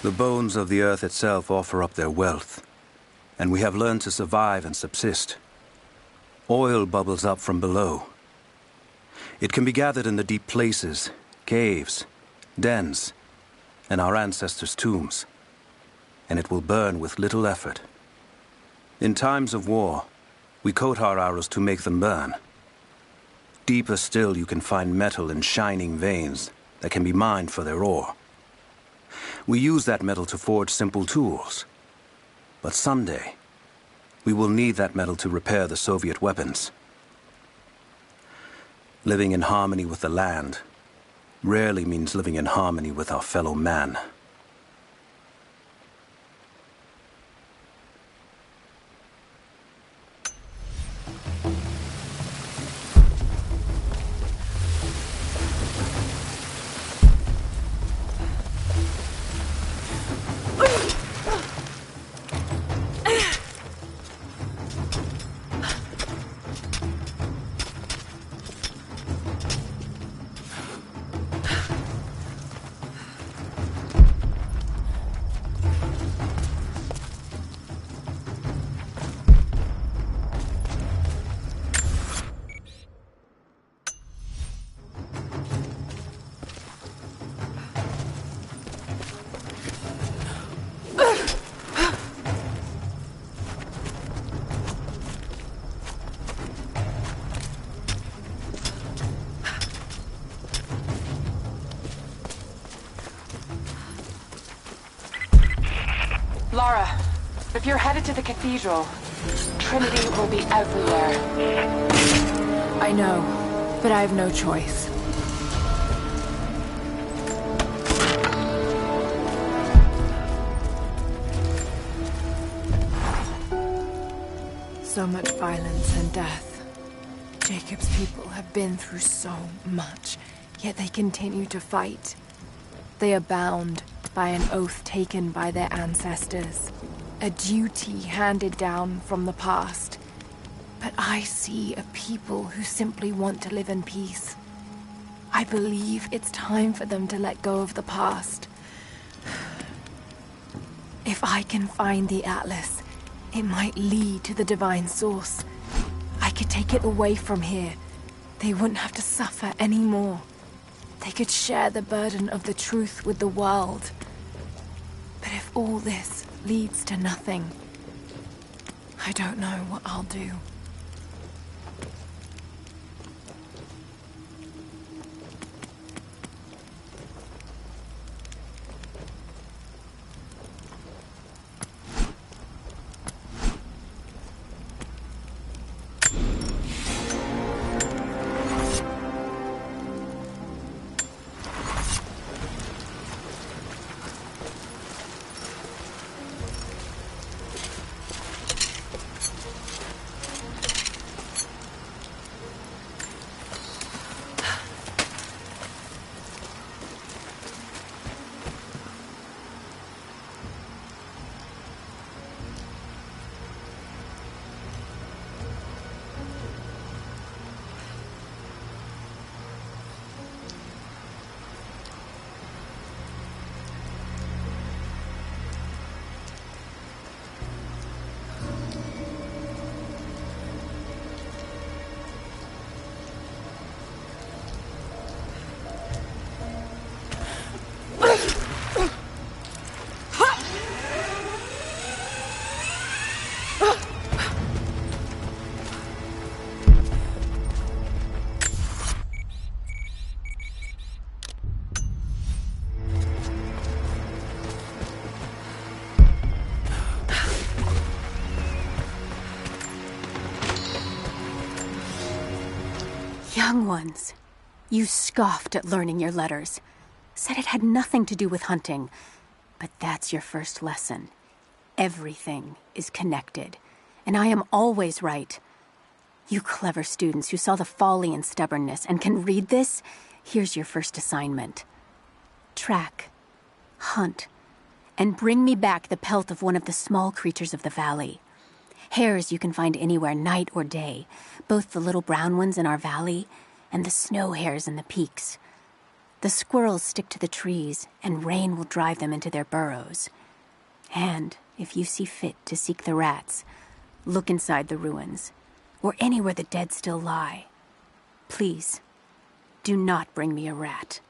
The bones of the earth itself offer up their wealth, and we have learned to survive and subsist. Oil bubbles up from below. It can be gathered in the deep places, caves, dens, and our ancestors' tombs, and it will burn with little effort. In times of war, we coat our arrows to make them burn. Deeper still, you can find metal in shining veins that can be mined for their ore. We use that metal to forge simple tools. But someday, we will need that metal to repair the Soviet weapons. Living in harmony with the land rarely means living in harmony with our fellow man. Lara, if you're headed to the cathedral, Trinity will be everywhere. I know, but I have no choice. So much violence and death. Jacob's people have been through so much, yet they continue to fight. They are bound by an oath taken by their ancestors, a duty handed down from the past. But I see a people who simply want to live in peace. I believe it's time for them to let go of the past. If I can find the Atlas, it might lead to the divine source. I could take it away from here. They wouldn't have to suffer anymore. They could share the burden of the truth with the world. But if all this leads to nothing, I don't know what I'll do. Young ones, you scoffed at learning your letters. Said it had nothing to do with hunting. But that's your first lesson. Everything is connected. And I am always right. You clever students who saw the folly and stubbornness and can read this, here's your first assignment. Track, hunt, and bring me back the pelt of one of the small creatures of the valley. Hares you can find anywhere, night or day, both the little brown ones in our valley and the snow hares in the peaks. The squirrels stick to the trees, and rain will drive them into their burrows. And if you see fit to seek the rats, look inside the ruins, or anywhere the dead still lie. Please, do not bring me a rat.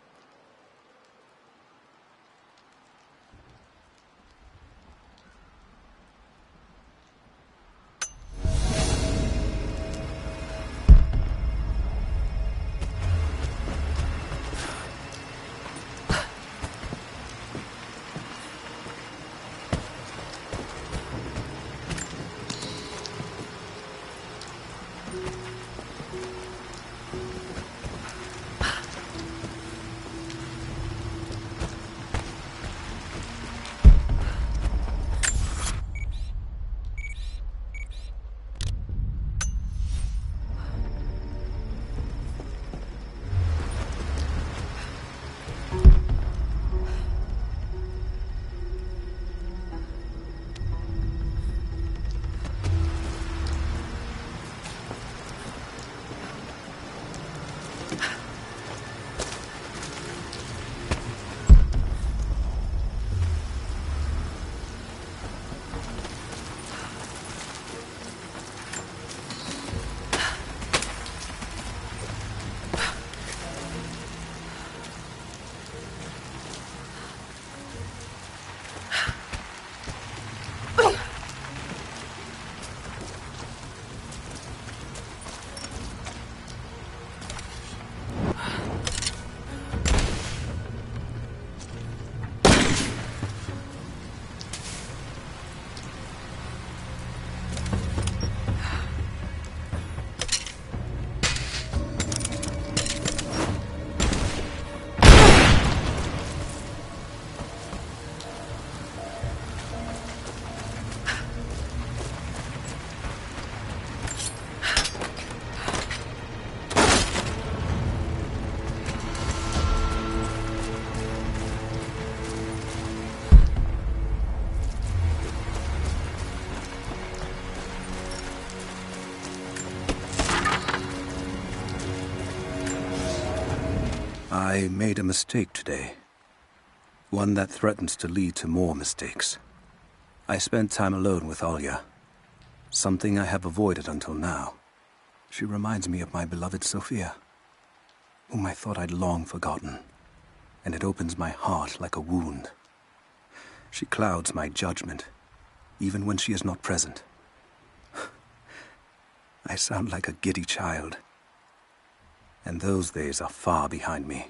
I made a mistake today. One that threatens to lead to more mistakes. I spent time alone with Alya. Something I have avoided until now. She reminds me of my beloved Sophia, whom I thought I'd long forgotten, and it opens my heart like a wound. She clouds my judgment, even when she is not present. I sound like a giddy child, and those days are far behind me.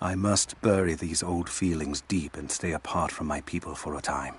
I must bury these old feelings deep and stay apart from my people for a time.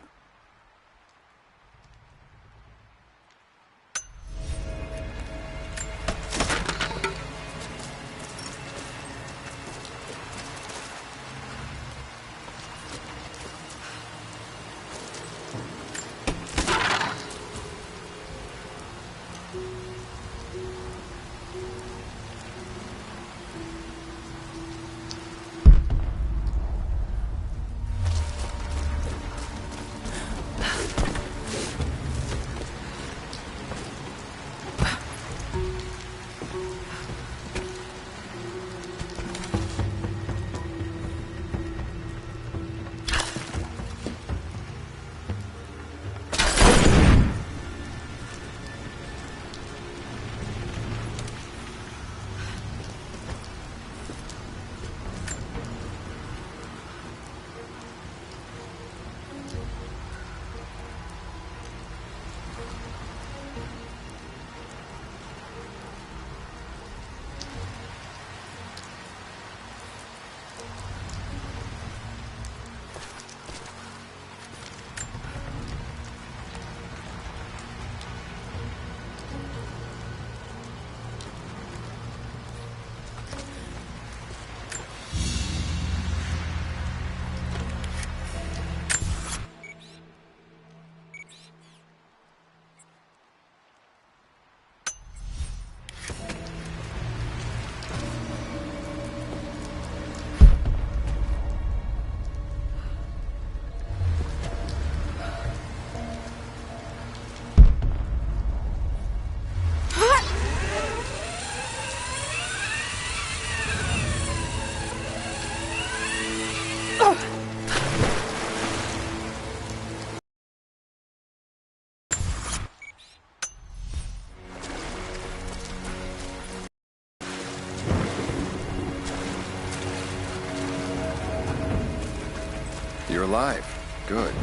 you're alive. Good.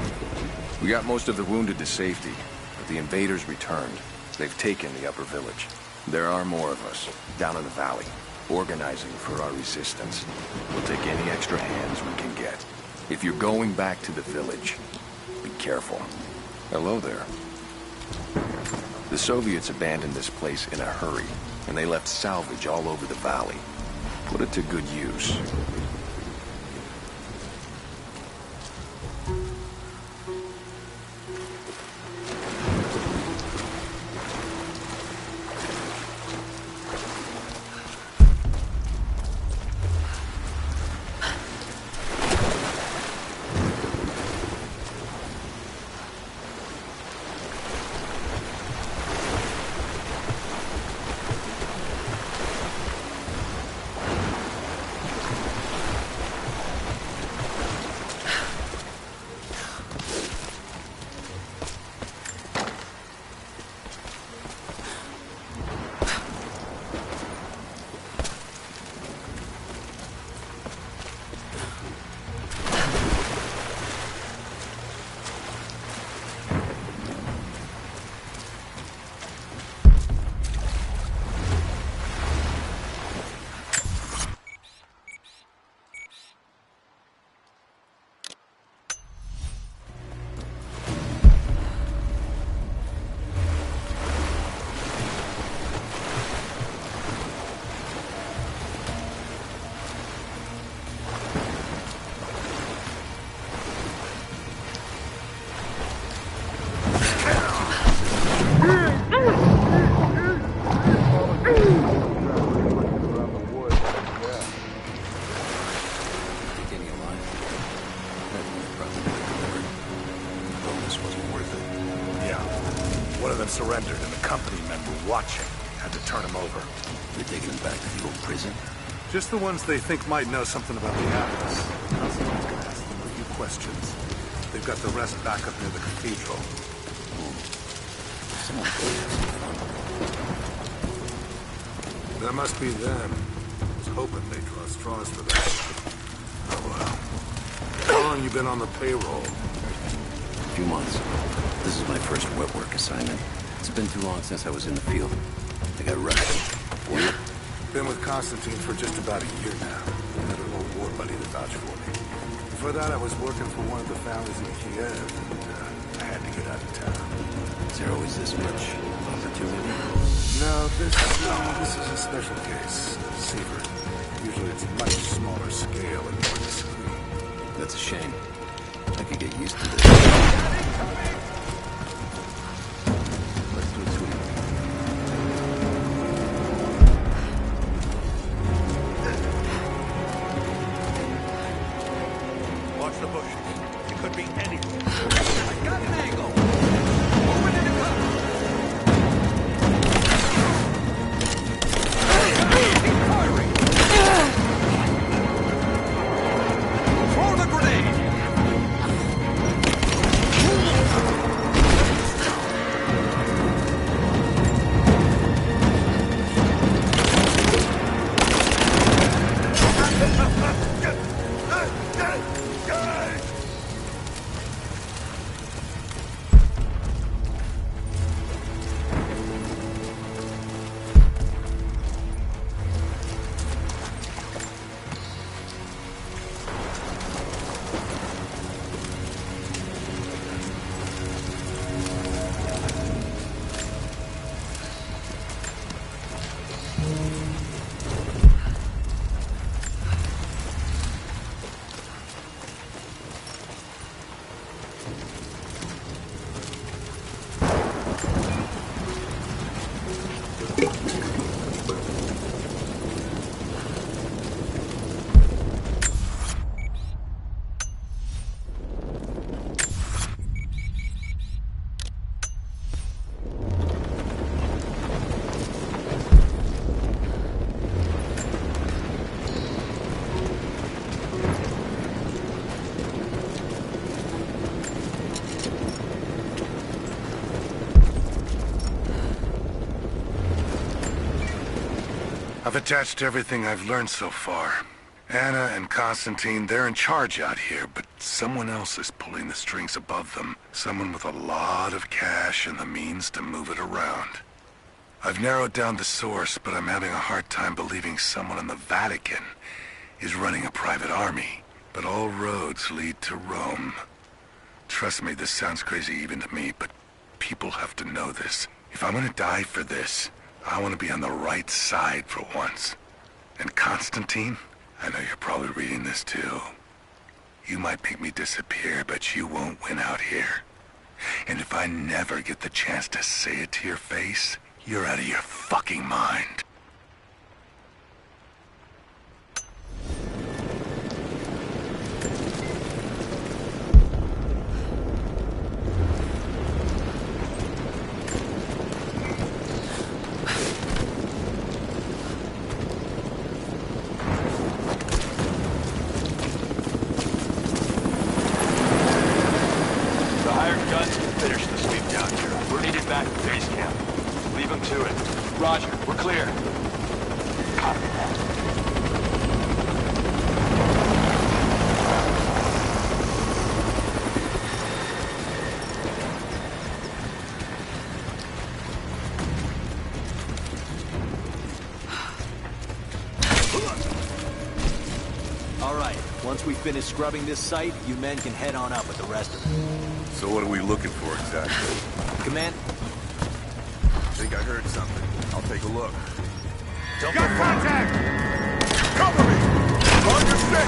We got most of the wounded to safety, but the invaders returned. They've taken the upper village. There are more of us, down in the valley, organizing for our resistance. We'll take any extra hands we can get. If you're going back to the village, be careful. Hello there. The Soviets abandoned this place in a hurry, and they left salvage all over the valley. Put it to good use. Surrendered and the company men were watching. Had to turn him over. They're taking him back to the old prison? Just the ones they think might know something about the Atlas. Constantine's gonna ask them a few questions. They've got the rest back up near the cathedral. That must be them. I was hoping they'd draw straws for that. Oh well. How long you been on the payroll? A few months. This is my first wet work assignment. It's been too long since I was in the field. I got rushed. You? Been with Constantine for just about a year now. I had an old war buddy to vouch for me. Before that, I was working for one of the families in Kiev, and I had to get out of town. Is there always this much opportunity? No, this is a special case. Secret. Usually it's much smaller scale and more discreet. That's a shame. I could get used to this. Let's do it sweet. Watch the bushes. It could be anything. I got an angle. Open it and cover. Keep firing. Throw the grenade. I've attached everything I've learned so far. Anna and Constantine, they're in charge out here, but someone else is pulling the strings above them. Someone with a lot of cash and the means to move it around. I've narrowed down the source, but I'm having a hard time believing someone in the Vatican is running a private army. But all roads lead to Rome. Trust me, this sounds crazy even to me, but people have to know this. If I'm gonna die for this, I want to be on the right side for once. And Constantine, I know you're probably reading this too. You might make me disappear, but you won't win out here. And if I never get the chance to say it to your face, you're out of your fucking mind. Roger, we're clear. Copy that. All right, once we finish scrubbing this site, you men can head on up with the rest of it. So what are we looking for exactly? Command... I think I heard something. I'll take a look. Don't Got contact! Cover me! On your six!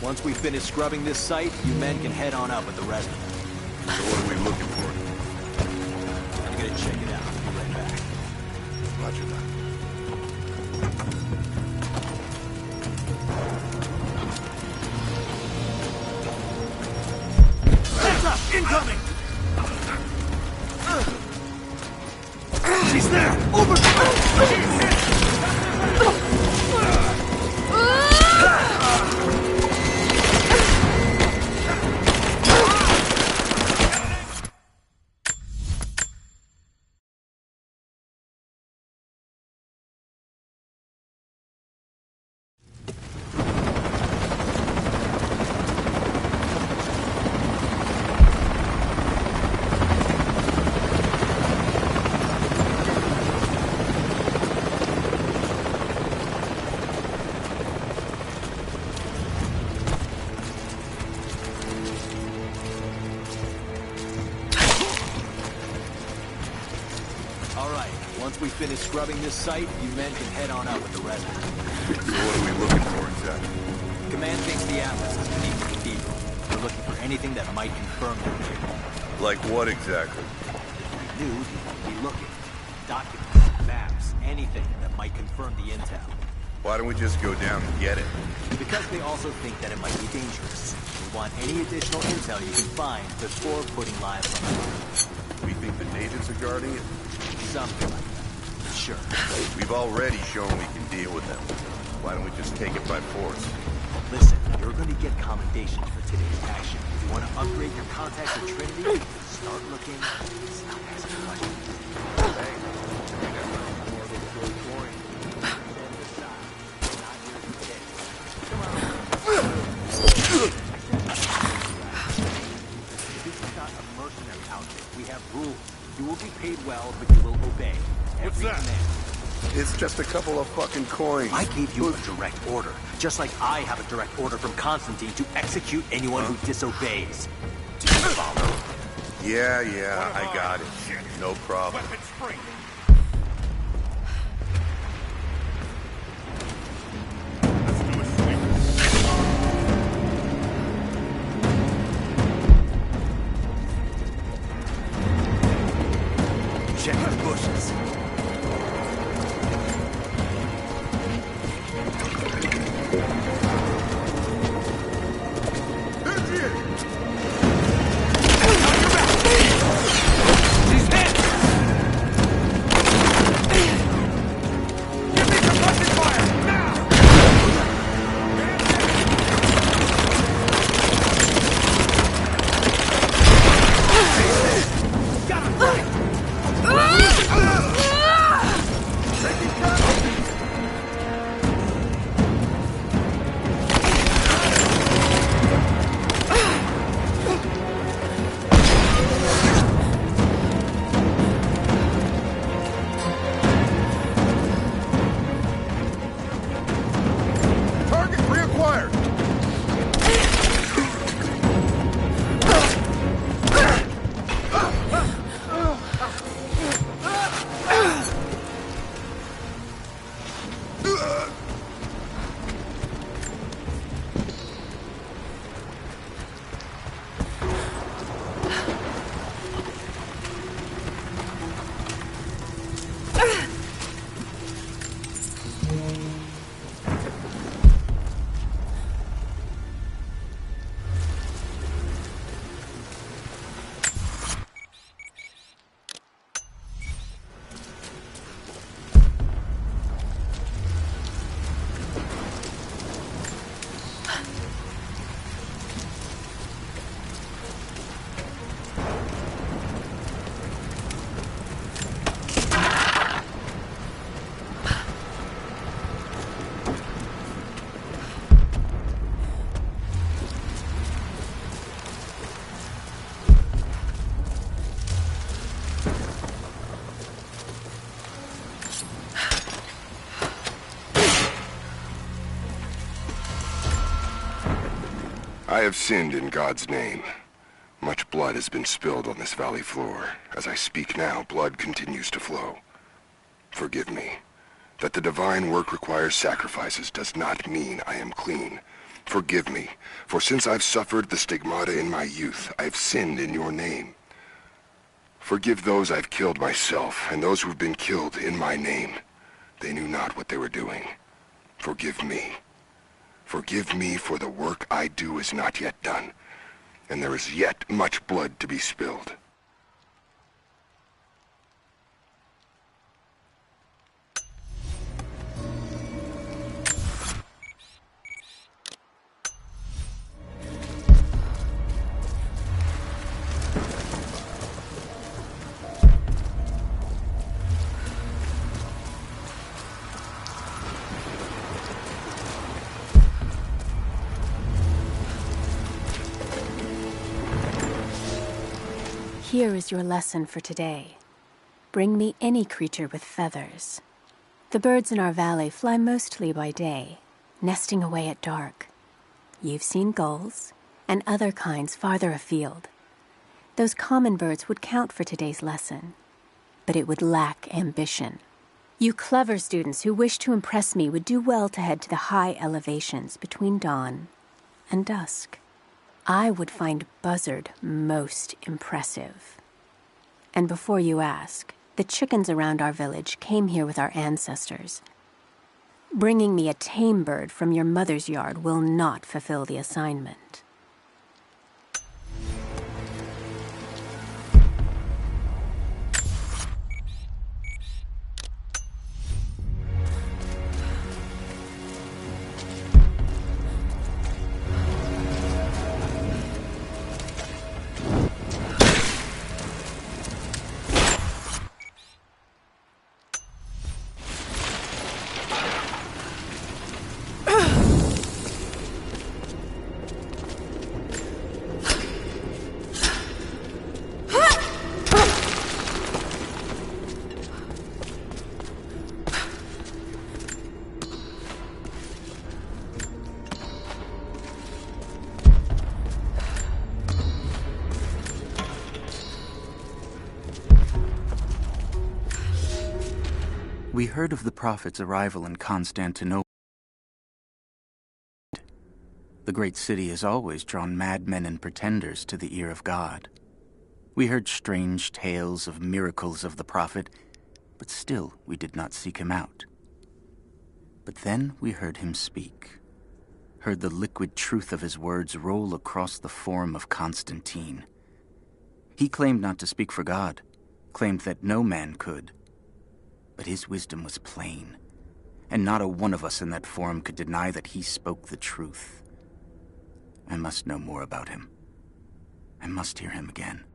Once we finish scrubbing this site, you men can head on up with the rest of it. So what are we looking for? I'm gonna check it out. Be right back. Roger that. Heads up! Incoming! She's there! Over! She's hit! Once we finish scrubbing this site, you men can head on up with the rest of it. So what are we looking for exactly? Command thinks the Atlas is beneath the cathedral. We're looking for anything that might confirm that theory. Like what exactly? If we knew, you'd be looking. Documents, maps, anything that might confirm the intel. Why don't we just go down and get it? Because they also think that it might be dangerous. We want any additional intel you can find before putting lives on the line. We think the natives are guarding it? Something like that. Sure. We've already shown we can deal with them. Why don't we just take it by force? Listen, you're going to get commendations for today's action. If you want to upgrade your contacts with Trinity, start looking. Stop asking questions. Hey, I got more of a gold coin. Stand aside. Not here today. Come on. This is not a mercenary outfit. We have rules. You will be paid well, but you will obey. What's that? It's just a couple of fucking coins. I gave you a direct order, just like I have a direct order from Constantine to execute anyone who disobeys. Do you follow? Yeah, I got it. No problem. bushes. I have sinned in God's name. Much blood has been spilled on this valley floor. As I speak now, blood continues to flow. Forgive me. That the divine work requires sacrifices does not mean I am clean. Forgive me, for since I've suffered the stigmata in my youth, I've sinned in your name. Forgive those I've killed myself, and those who've been killed in my name. They knew not what they were doing. Forgive me. Forgive me, for the work I do is not yet done, and there is yet much blood to be spilled. Here is your lesson for today. Bring me any creature with feathers. The birds in our valley fly mostly by day, nesting away at dark. You've seen gulls and other kinds farther afield. Those common birds would count for today's lesson, but it would lack ambition. You clever students who wish to impress me would do well to head to the high elevations between dawn and dusk. I would find Buzzard most impressive. And before you ask, the chickens around our village came here with our ancestors. Bringing me a tame bird from your mother's yard will not fulfill the assignment. We heard of the Prophet's arrival in Constantinople. The great city has always drawn madmen and pretenders to the ear of God. We heard strange tales of miracles of the Prophet, but still we did not seek him out. But then we heard him speak, heard the liquid truth of his words roll across the form of Constantine. He claimed not to speak for God, claimed that no man could. But his wisdom was plain, and not a one of us in that forum could deny that he spoke the truth. I must know more about him. I must hear him again.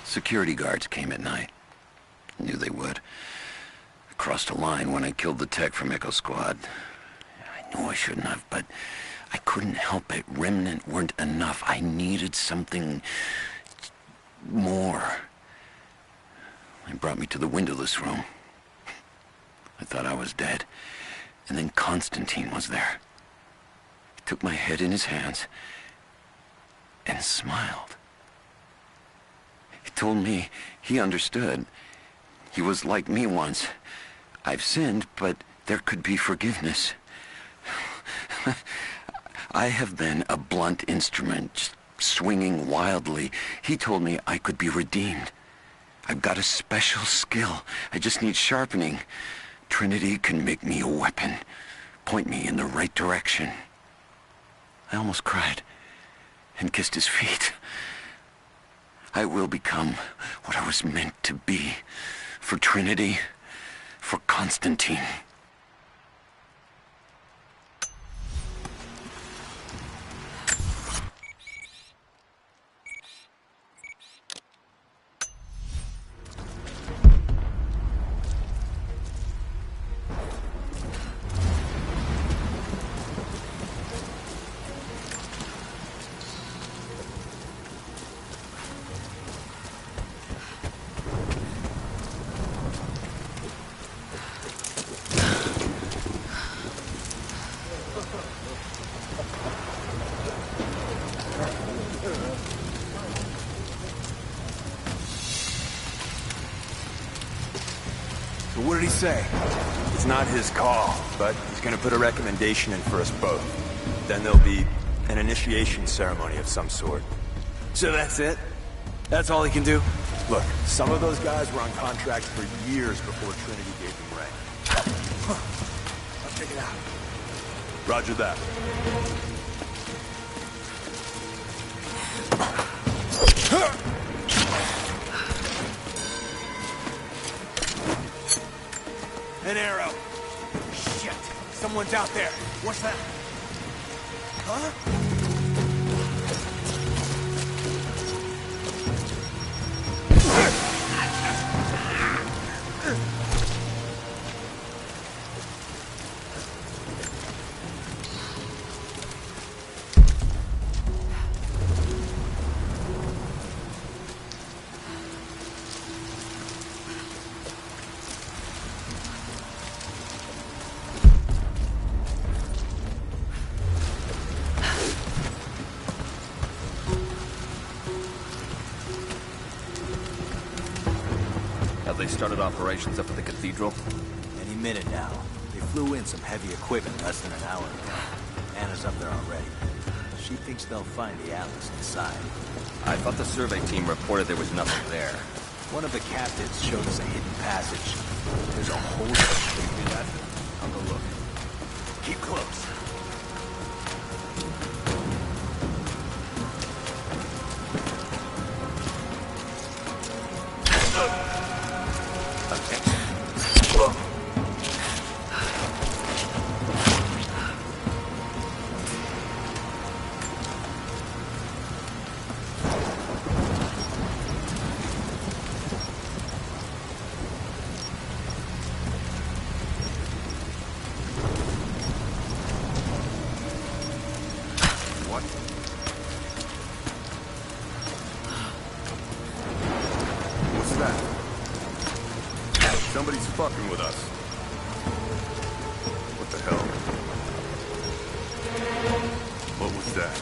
Security guards came at night. Knew they would. I crossed a line when I killed the tech from Echo Squad. I knew I shouldn't have, but I couldn't help it. Remnant weren't enough. I needed something more. They brought me to the windowless room. I thought I was dead. And then Constantine was there. He took my head in his hands and smiled. He told me he understood. He was like me once. I've sinned, but there could be forgiveness. I have been a blunt instrument, swinging wildly. He told me I could be redeemed. I've got a special skill. I just need sharpening. Trinity can make me a weapon, point me in the right direction. I almost cried and kissed his feet. I will become what I was meant to be. For Trinity, for Constantine. So what did he say? It's not his call, but he's gonna put a recommendation in for us both. Then there'll be an initiation ceremony of some sort. So that's it? That's all he can do? Look, some of those guys were on contract for years before Trinity gave them rank. I'll check it out. Roger that. An arrow. Shit. Someone's out there. What's that? Huh? They started operations up at the cathedral? Any minute now. They flew in some heavy equipment less than an hour ago. Anna's up there already. She thinks they'll find the atlas inside. I thought the survey team reported there was nothing there. One of the captives showed us a hidden passage. There's a hole. Can you do that? I'll go look. Keep close. Somebody's fucking with us. What the hell? What was that?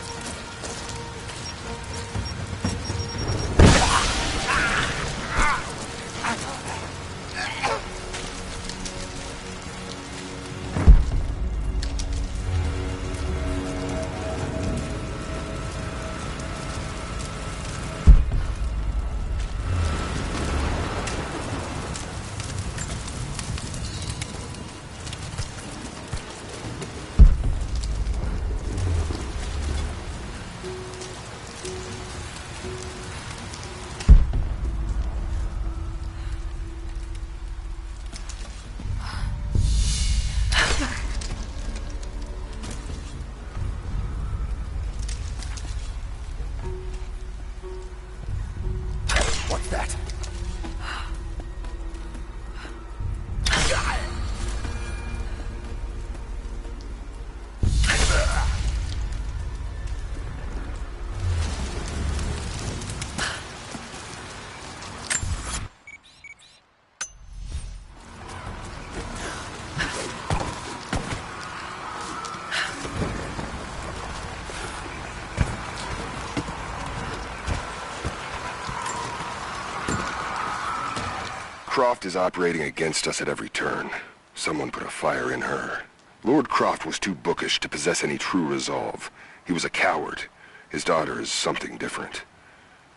Croft is operating against us at every turn. Someone put a fire in her. Lord Croft was too bookish to possess any true resolve. He was a coward. His daughter is something different.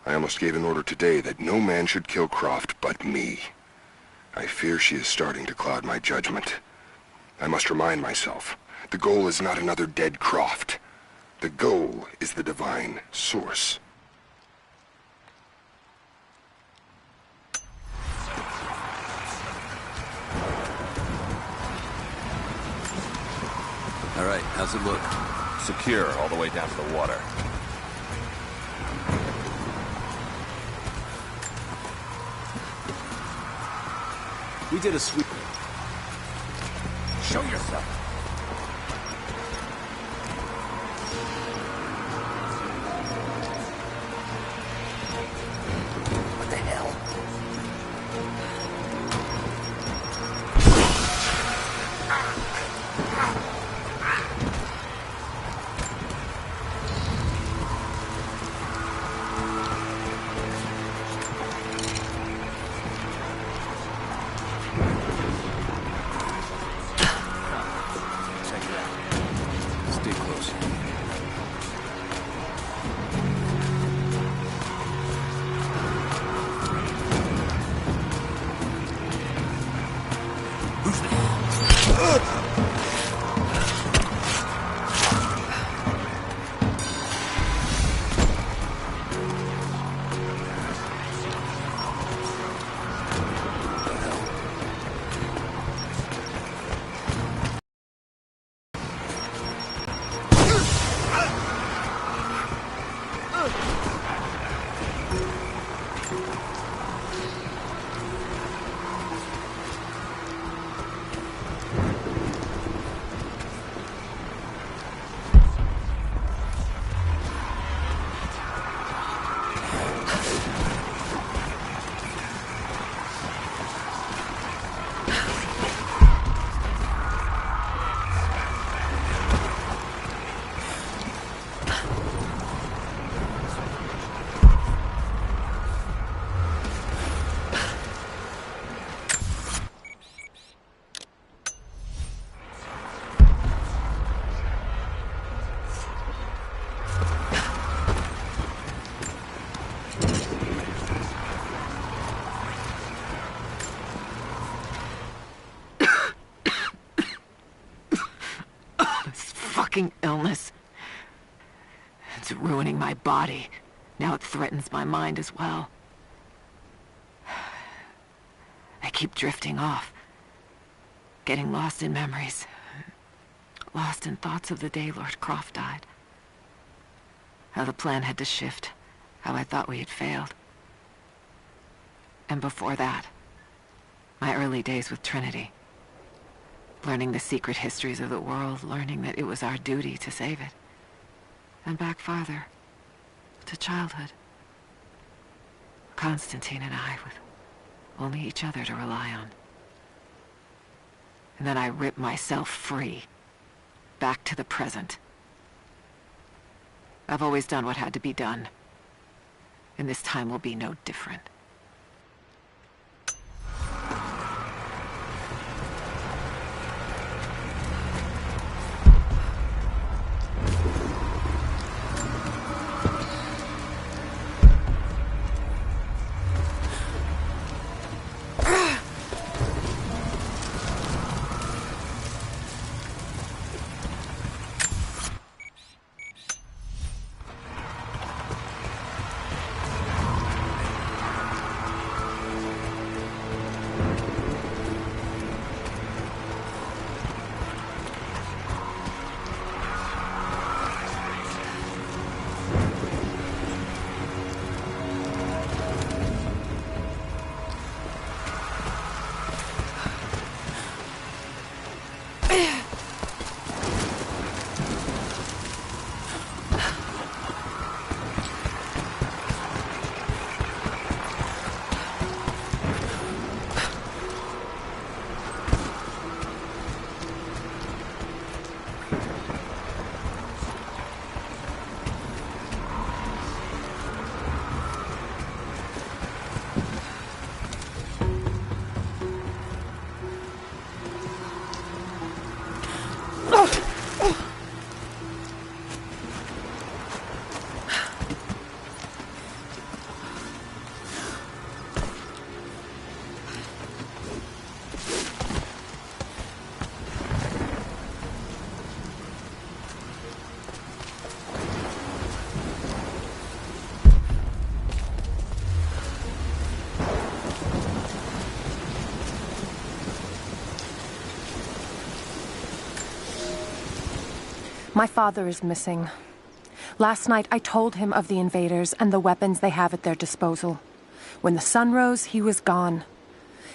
I almost gave an order today that no man should kill Croft but me. I fear she is starting to cloud my judgment. I must remind myself, the goal is not another dead Croft. The goal is the divine source. All right, how's it look? Secure all the way down to the water. We did a sweep. Show yourself. What the hell? fucking illness. It's ruining my body. Now it threatens my mind as well. I keep drifting off. Getting lost in memories. Lost in thoughts of the day Lord Croft died. How the plan had to shift. How I thought we had failed. And before that, my early days with Trinity. Learning the secret histories of the world, learning that it was our duty to save it. And back farther, to childhood. Constantine and I, with only each other to rely on. And then I ripped myself free, back to the present. I've always done what had to be done, and this time will be no different. My father is missing. Last night, I told him of the invaders and the weapons they have at their disposal. When the sun rose, he was gone.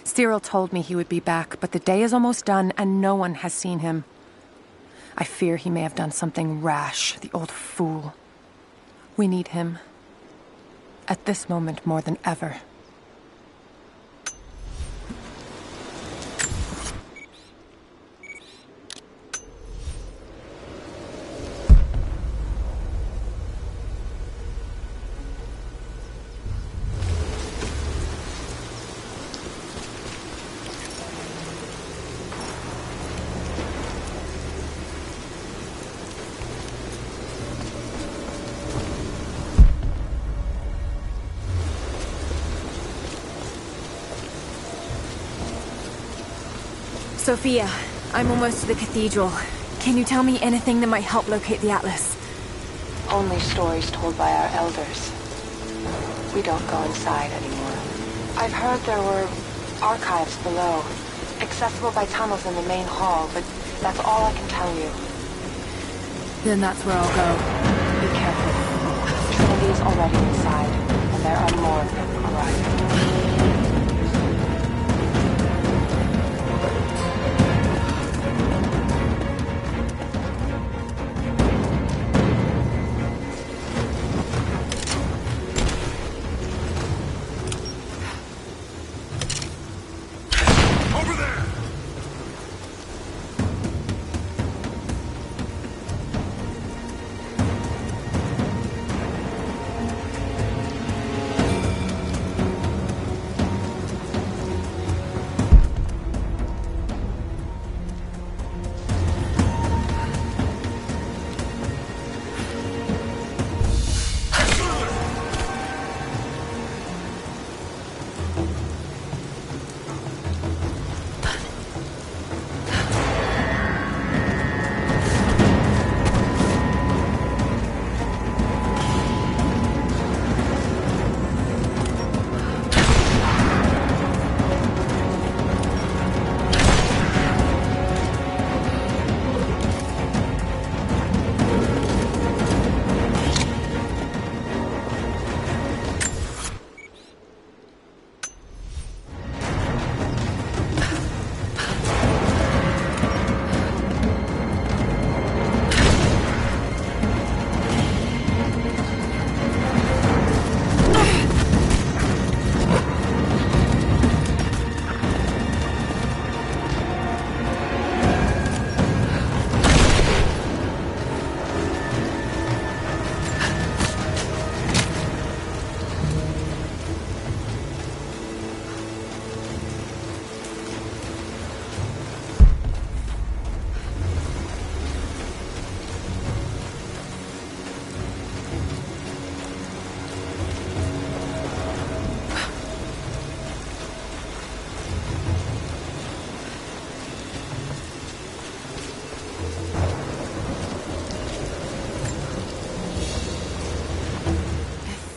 Cyril told me he would be back, but the day is almost done and no one has seen him. I fear he may have done something rash, the old fool. We need him. At this moment more than ever. Sophia, I'm almost to the cathedral. Can you tell me anything that might help locate the Atlas? Only stories told by our elders. We don't go inside anymore. I've heard there were archives below, accessible by tunnels in the main hall, but that's all I can tell you. Then that's where I'll go. Be careful. Trinity is already inside, and there are more of them arriving.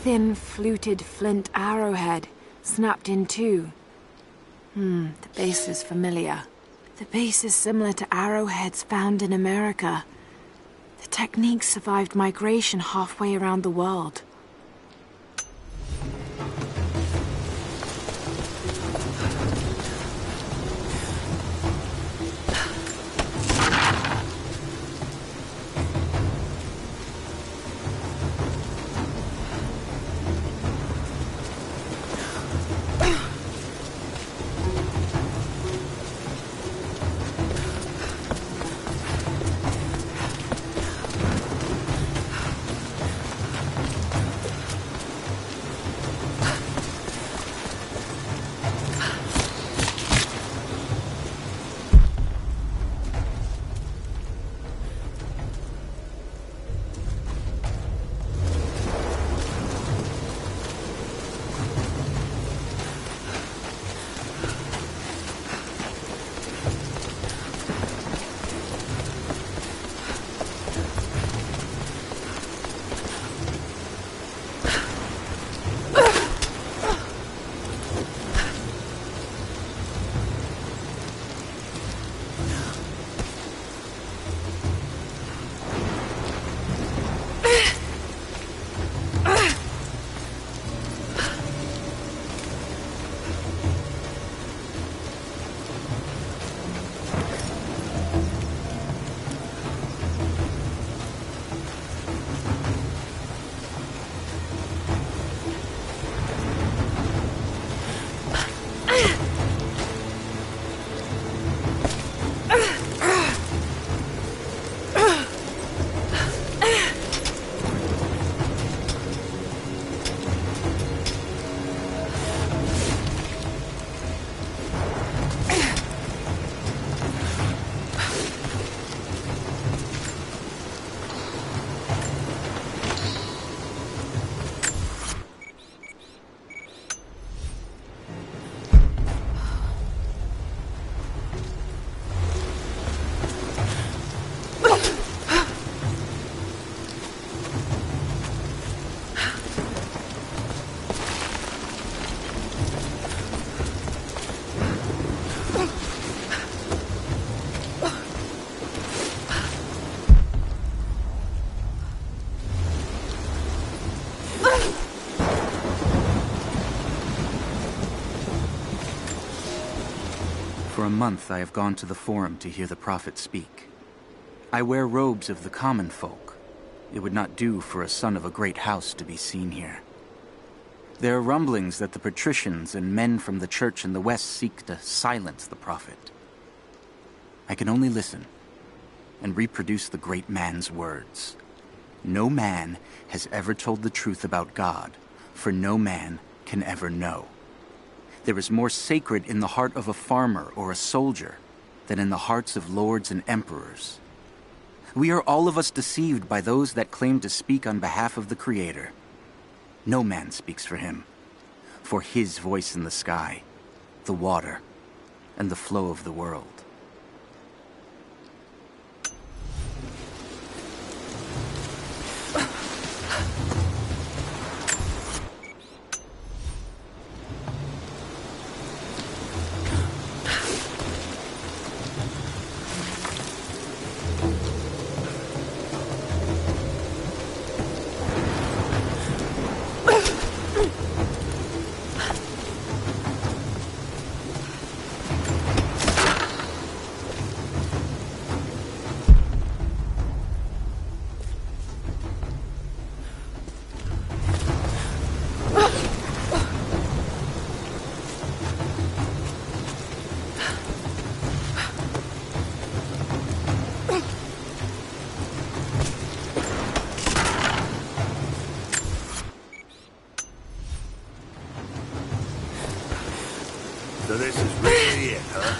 thin, fluted flint arrowhead, snapped in two. The base is familiar. The base is similar to arrowheads found in America. The technique survived migration halfway around the world. For a month I have gone to the Forum to hear the Prophet speak. I wear robes of the common folk. It would not do for a son of a great house to be seen here. There are rumblings that the patricians and men from the church in the west seek to silence the Prophet. I can only listen and reproduce the great man's words. No man has ever told the truth about God, for no man can ever know. There is more sacred in the heart of a farmer or a soldier than in the hearts of lords and emperors. We are all of us deceived by those that claim to speak on behalf of the Creator. No man speaks for him, for his voice in the sky, the water, and the flow of the world. So this is really it, huh?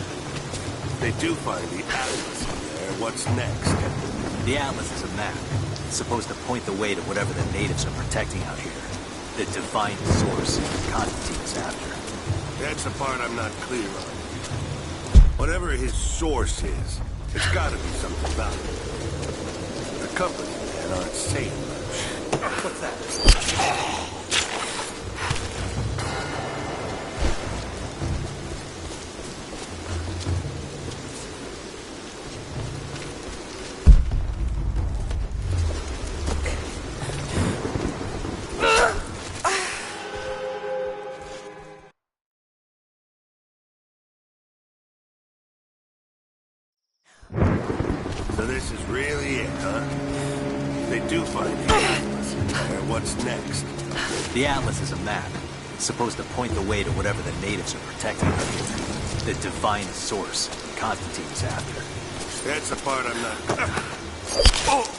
They do find the Atlas in there. What's next? The Atlas is a map. It's supposed to point the way to whatever the natives are protecting out here. The divine source Constantine is after. That's the part I'm not clear on. Whatever his source is, it's gotta be something valuable. The company men aren't saying much. What's that? So this is really it, huh? They do find the Atlas in there. What's next? The Atlas is a map. It's supposed to point the way to whatever the natives are protecting out here. The divine source Constantine's after. That's the part I'm not... Oh!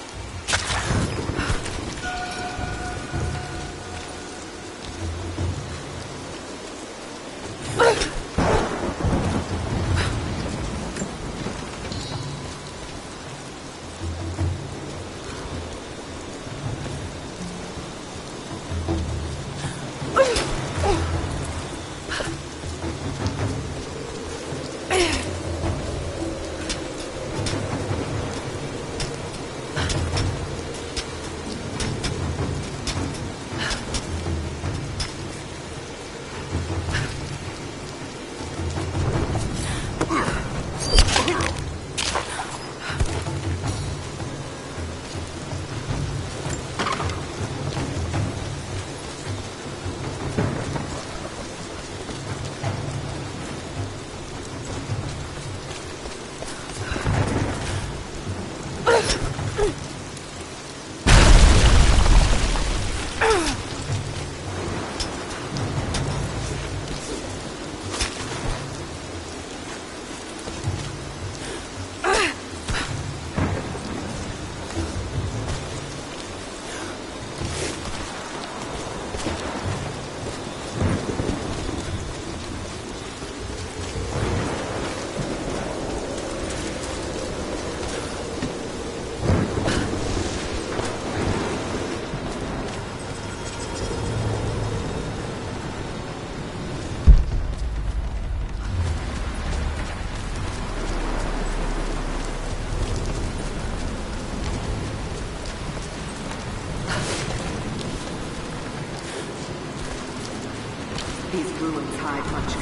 These ruins hide much.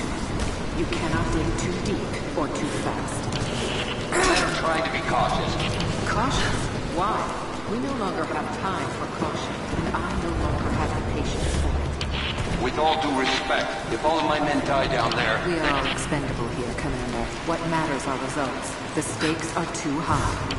You cannot dig too deep or too fast. I'm trying to be cautious. Cautious? Why? We no longer have time for caution, and I no longer have the patience for it. With all due respect, if all of my men die down there... We are all expendable here, Commander. What matters are results. The stakes are too high.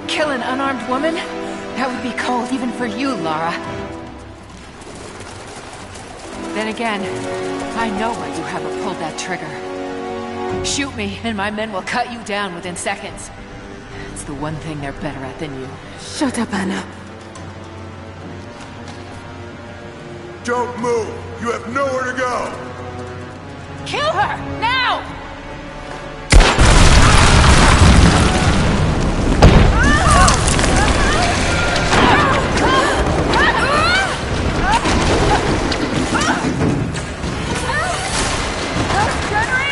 Kill an unarmed woman? That would be cold even for you, Lara. Then again, I know why you haven't pulled that trigger. Shoot me, and my men will cut you down within seconds. It's the one thing they're better at than you. Shut up, Anna. Don't move! You have nowhere to go! Kill her! Now! Generator!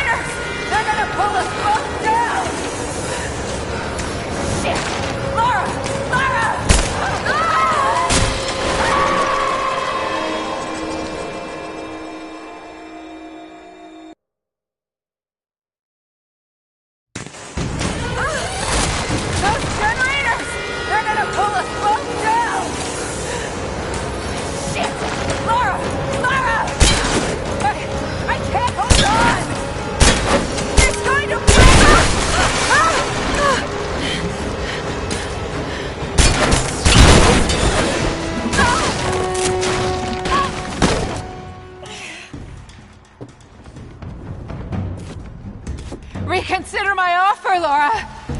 Reconsider my offer, Laura,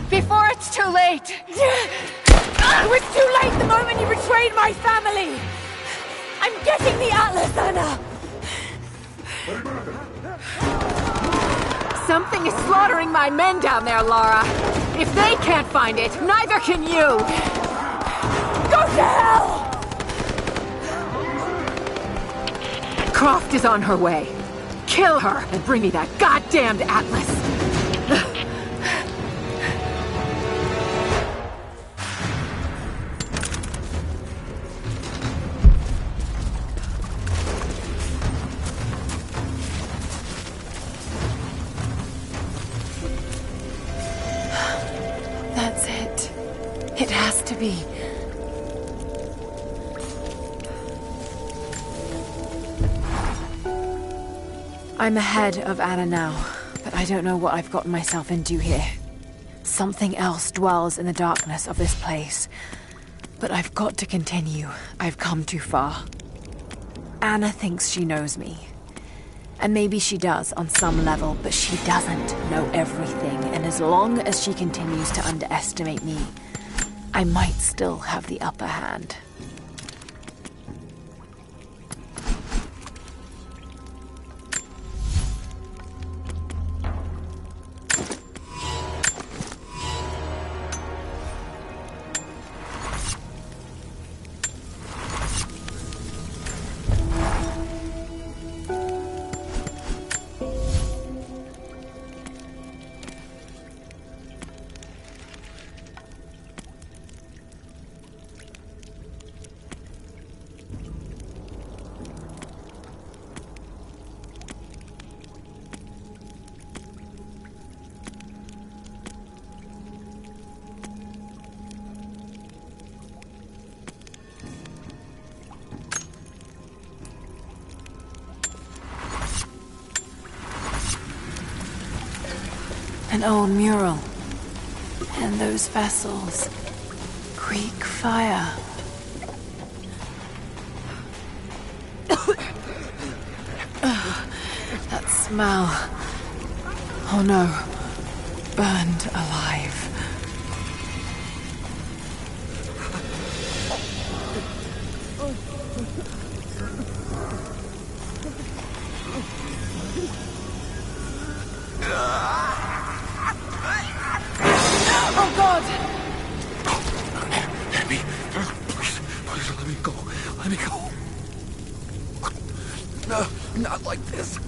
before it's too late. It was too late the moment you betrayed my family. I'm getting the Atlas, Anna. Something is slaughtering my men down there, Laura. If they can't find it, neither can you. Go to hell! Croft is on her way. Kill her and bring me that goddamned Atlas. That's it. It has to be. I'm ahead of Anna now, but I don't know what I've gotten myself into here. Something else dwells in the darkness of this place. But I've got to continue. I've come too far. Anna thinks she knows me. And maybe she does on some level, but she doesn't know everything. And as long as she continues to underestimate me, I might still have the upper hand. An old mural. And those vessels. Greek fire. That smell. Oh no. Burned alive. Oh God! Let me... Please let me go. Let me go. No, not like this.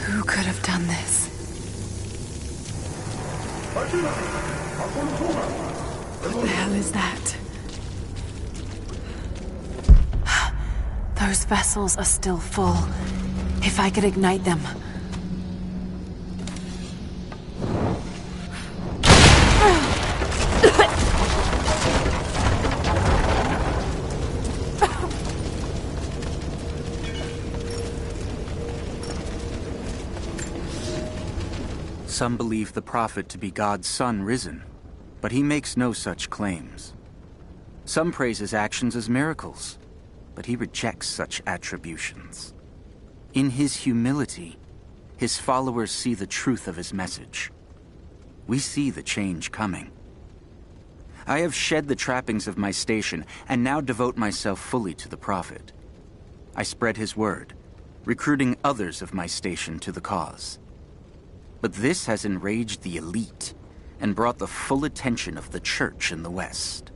Who could have done this? What the hell is that? Those vessels are still full. If I could ignite them. Some believe the prophet to be God's son risen, but he makes no such claims. Some praise his actions as miracles, but he rejects such attributions. In his humility, his followers see the truth of his message. We see the change coming. I have shed the trappings of my station and now devote myself fully to the prophet. I spread his word, recruiting others of my station to the cause. But this has enraged the elite and brought the full attention of the church in the West.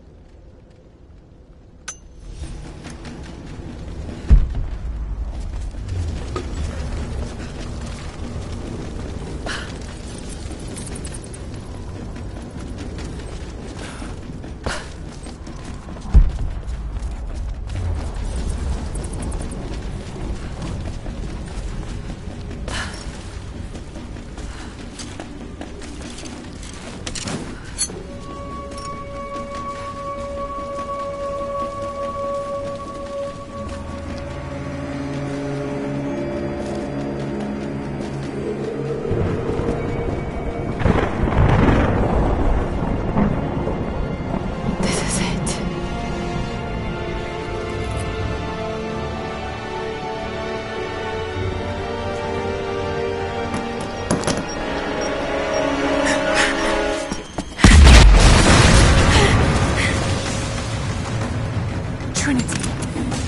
Trinity,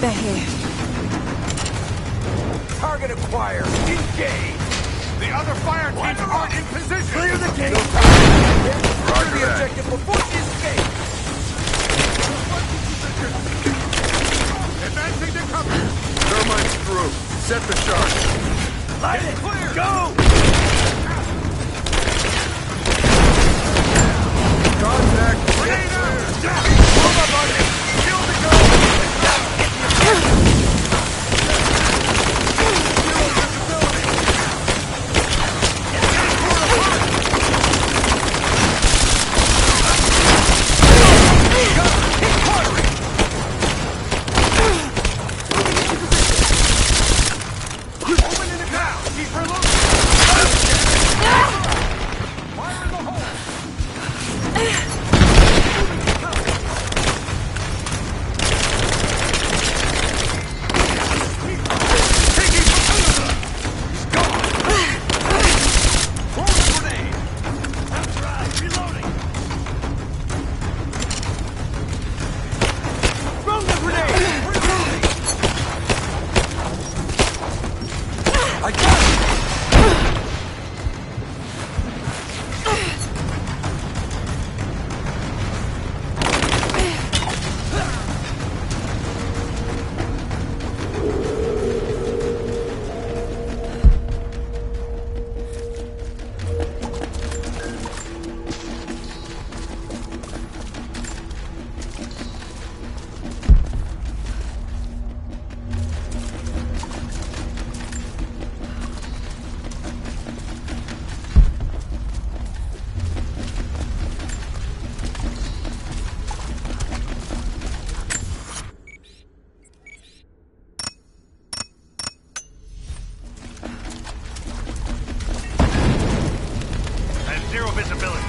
they're here. Target acquired. Engage. The other fire teams aren't in position! Clear the gate. Roger the that. objective before the escape. Advancing to cover! Thermite's through. Set the charge. Light it. Clear. Go. Contact. Grenade out! Hold up on it. Kill the goal. Zero visibility.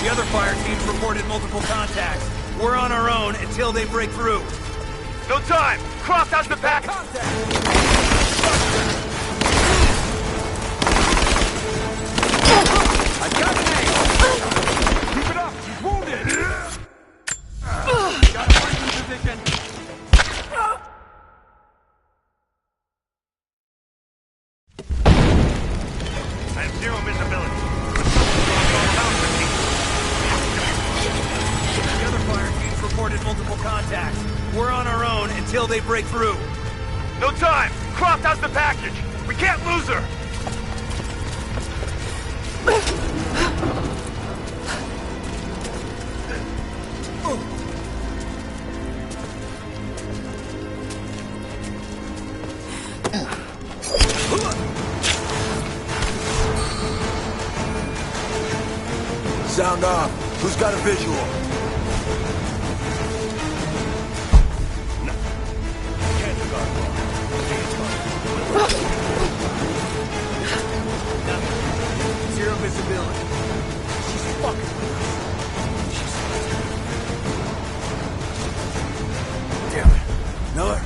The other fire teams reported multiple contacts. We're on our own until they break through. No time! Croft has the pack! I got an angle! Keep it up! He's wounded! Got a breaking position! I have zero visibility. The other fire teams reported multiple contacts. We're on our own until they break through. No time! Croft has the package! We can't lose her! Sound off. Who's got a visual? Zero visibility. She's fucking with us. Damn it. Miller?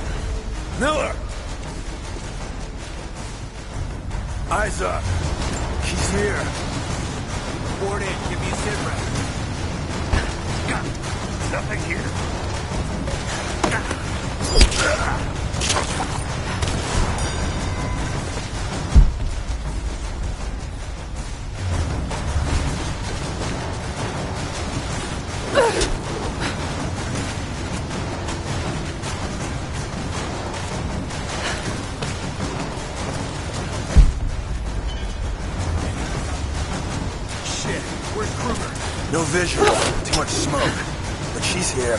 Miller! Eyes up. She's here. Board in. Give me a sit rep. Nothing here. No visual. Too much smoke. But she's here.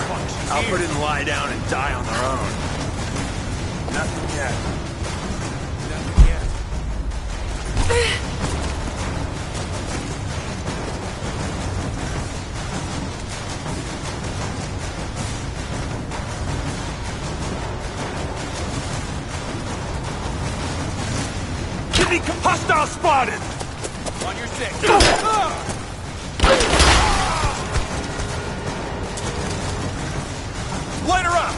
Alpha didn't lie down and die on their own. Nothing yet. Nothing yet. Hostile spotted! On your six. Light her up!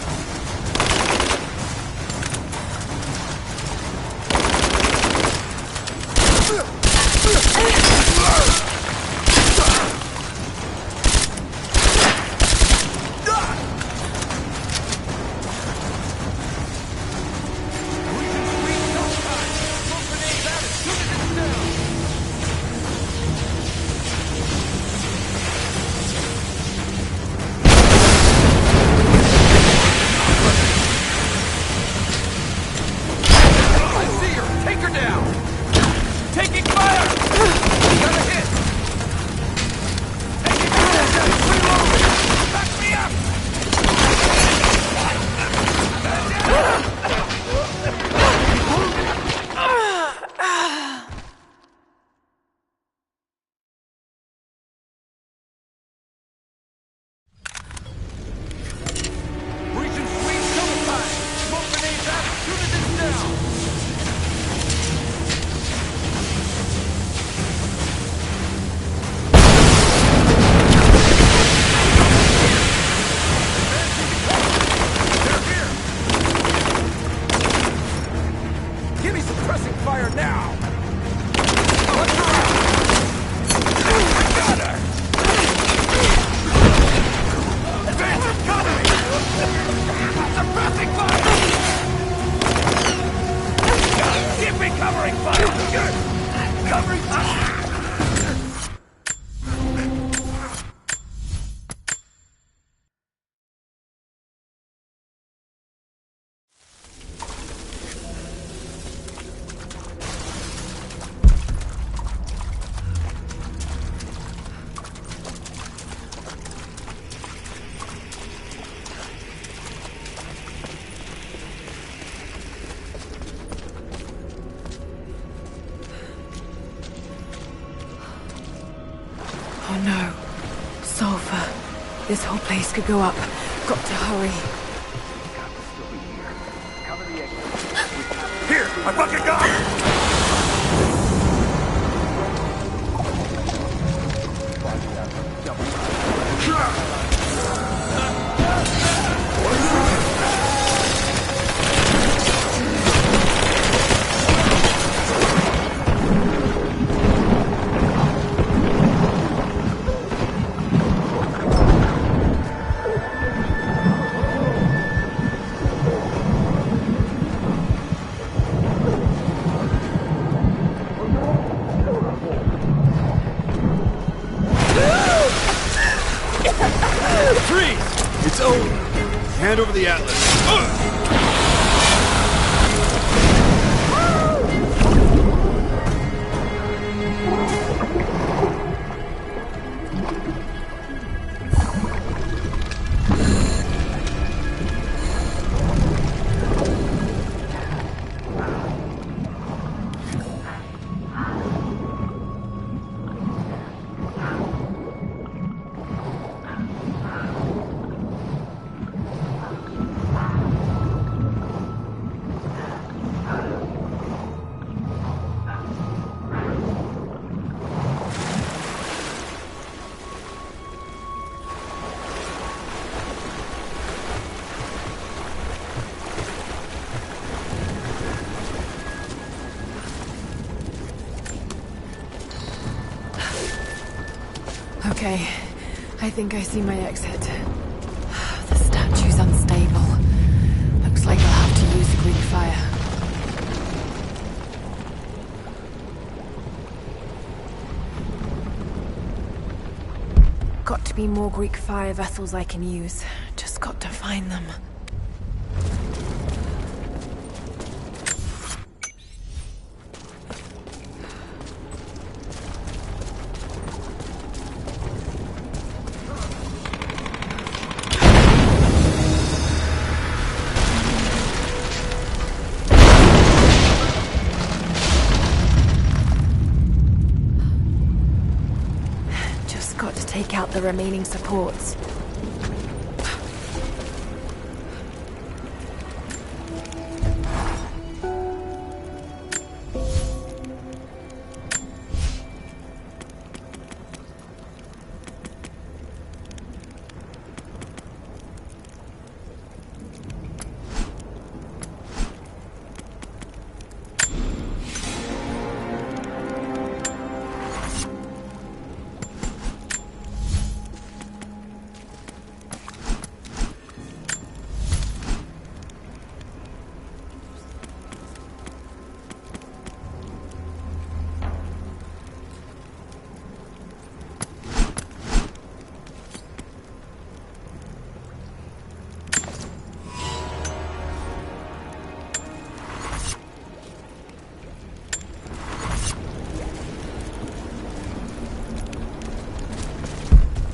Oh no. Sulfur. This whole place could go up. Got to hurry. Here, I fucking got it! It's over. Hand over the atlas. Okay, I think I see my exit. The statue's unstable. Looks like I'll have to use the Greek fire. Got to be more Greek fire vessels I can use. Just got to find them. Take out the remaining supports.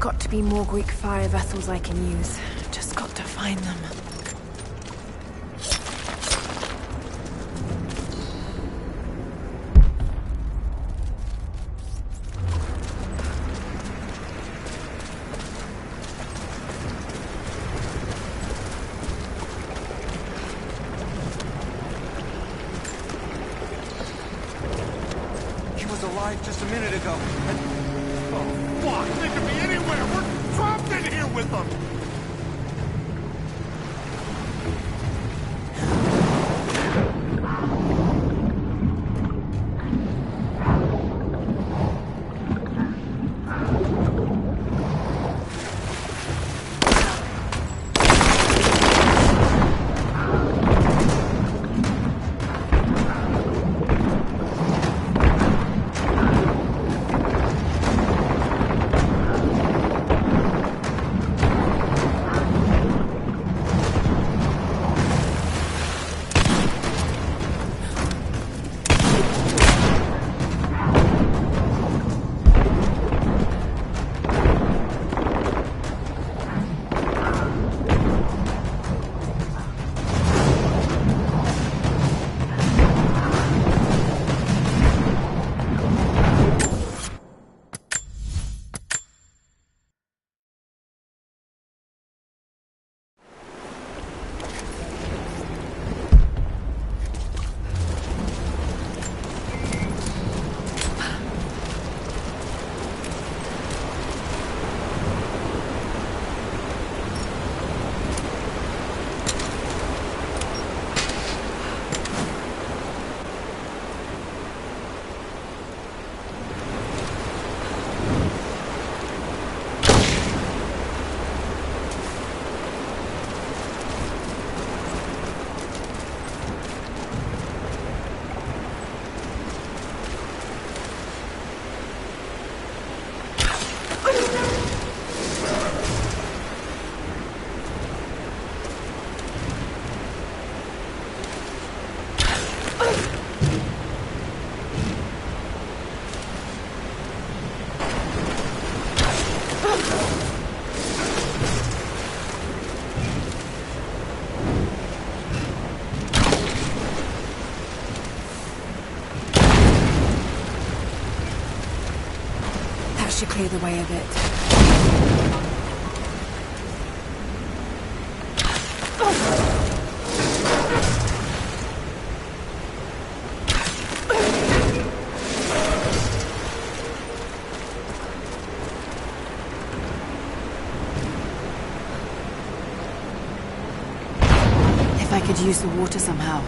Got to be more Greek fire vessels I can use. Just got to find them. He was alive just a minute ago. Oh, fuck! They could be anywhere! We're trapped in here with them! clear the way a bit. If I could use the water somehow.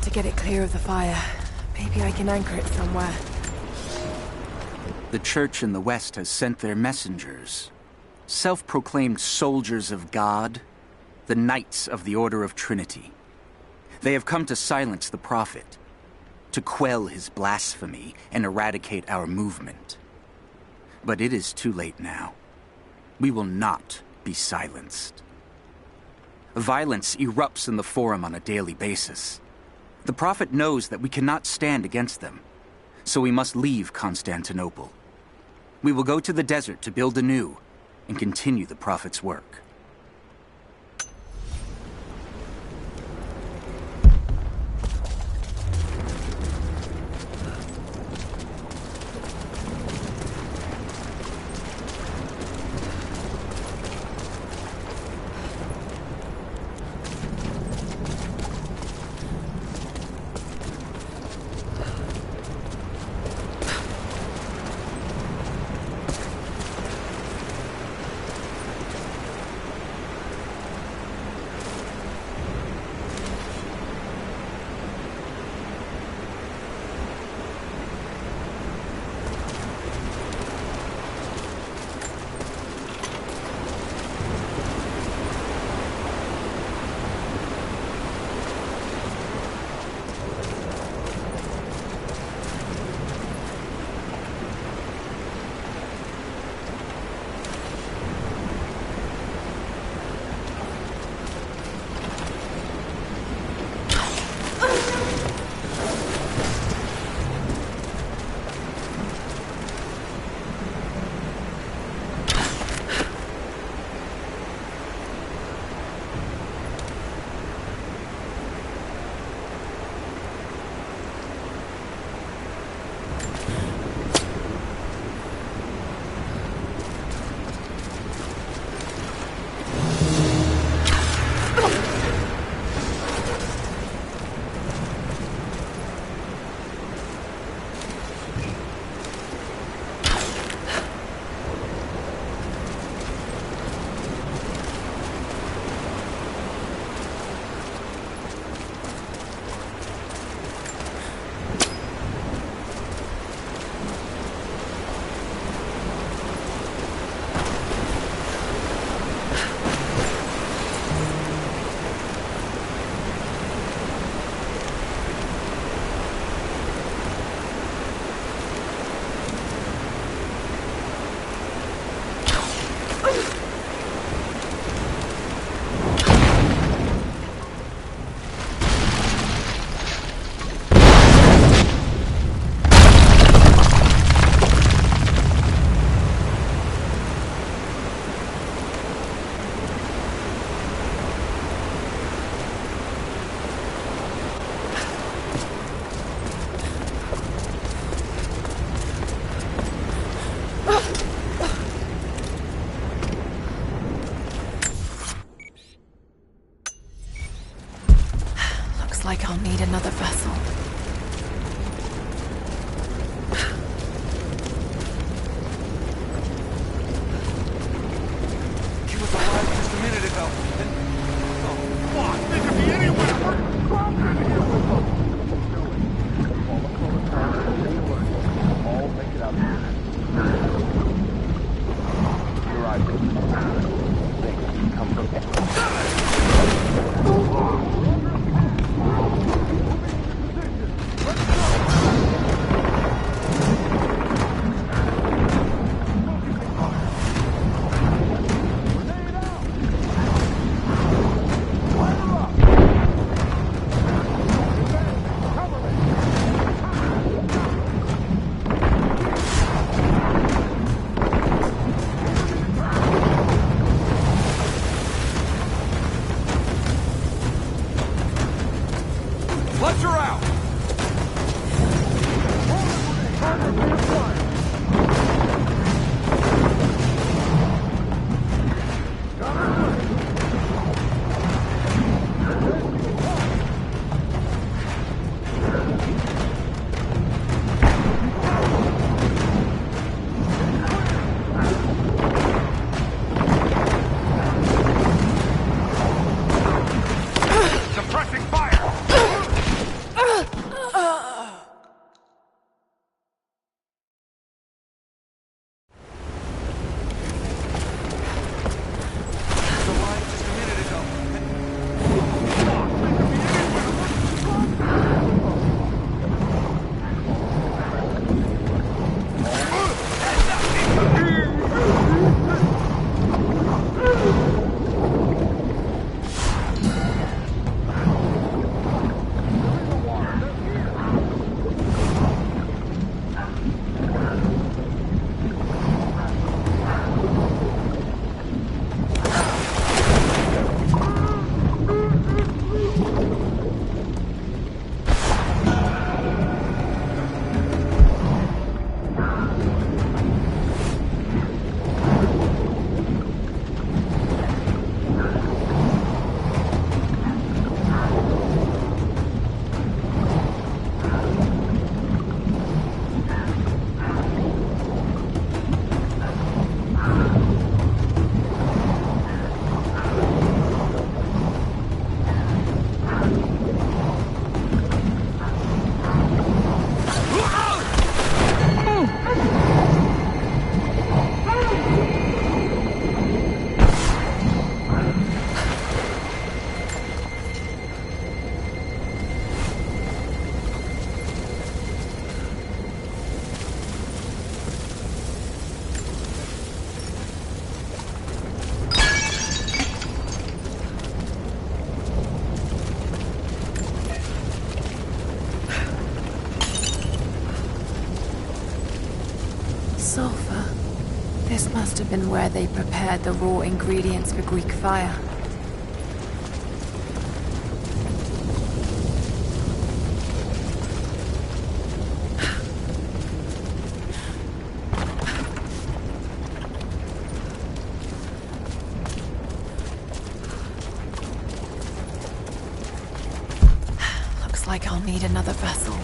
To get it clear of the fire. Maybe I can anchor it somewhere. The church in the west has sent their messengers. Self-proclaimed soldiers of God, the Knights of the Order of Trinity. They have come to silence the prophet, to quell his blasphemy and eradicate our movement. But it is too late now. We will not be silenced. Violence erupts in the Forum on a daily basis. The prophet knows that we cannot stand against them, so we must leave Constantinople. We will go to the desert to build anew and continue the prophet's work. Like I'll need another vessel. She was alive just a minute ago. Oh, fuck! They could be anywhere! All make it out here. sulfur. This must have been where they prepared the raw ingredients for Greek fire. Looks like I'll need another vessel.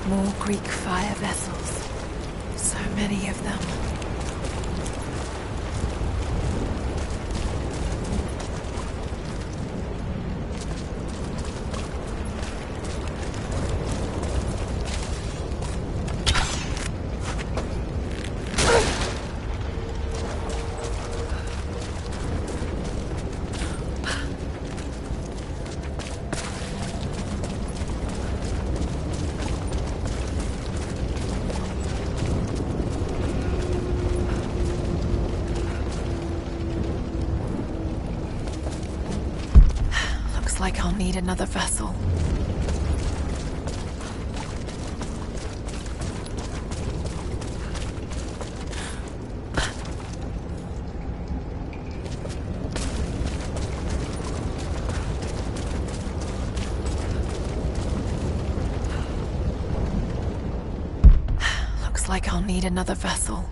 More Greek fire vessels. So many of them. Like I'll need another vessel. Looks like I'll need another vessel.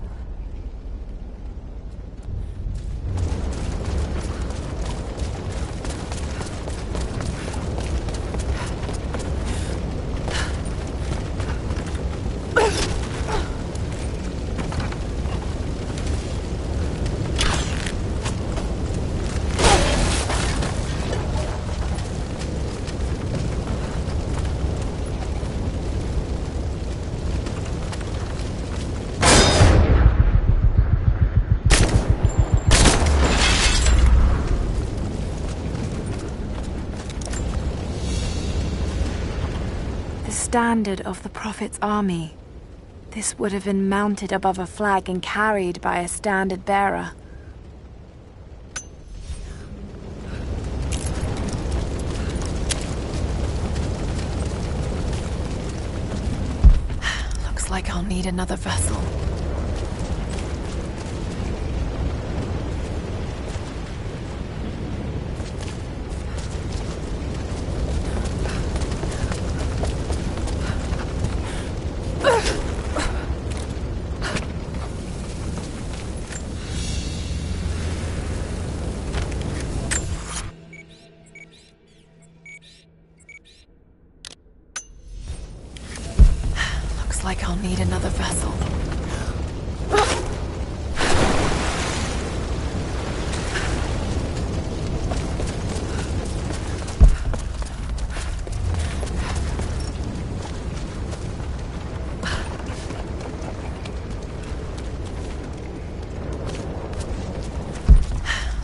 Standard of the Prophet's army. This would have been mounted above a flag and carried by a standard bearer. Looks like I'll need another vessel. Like I'll need another vessel.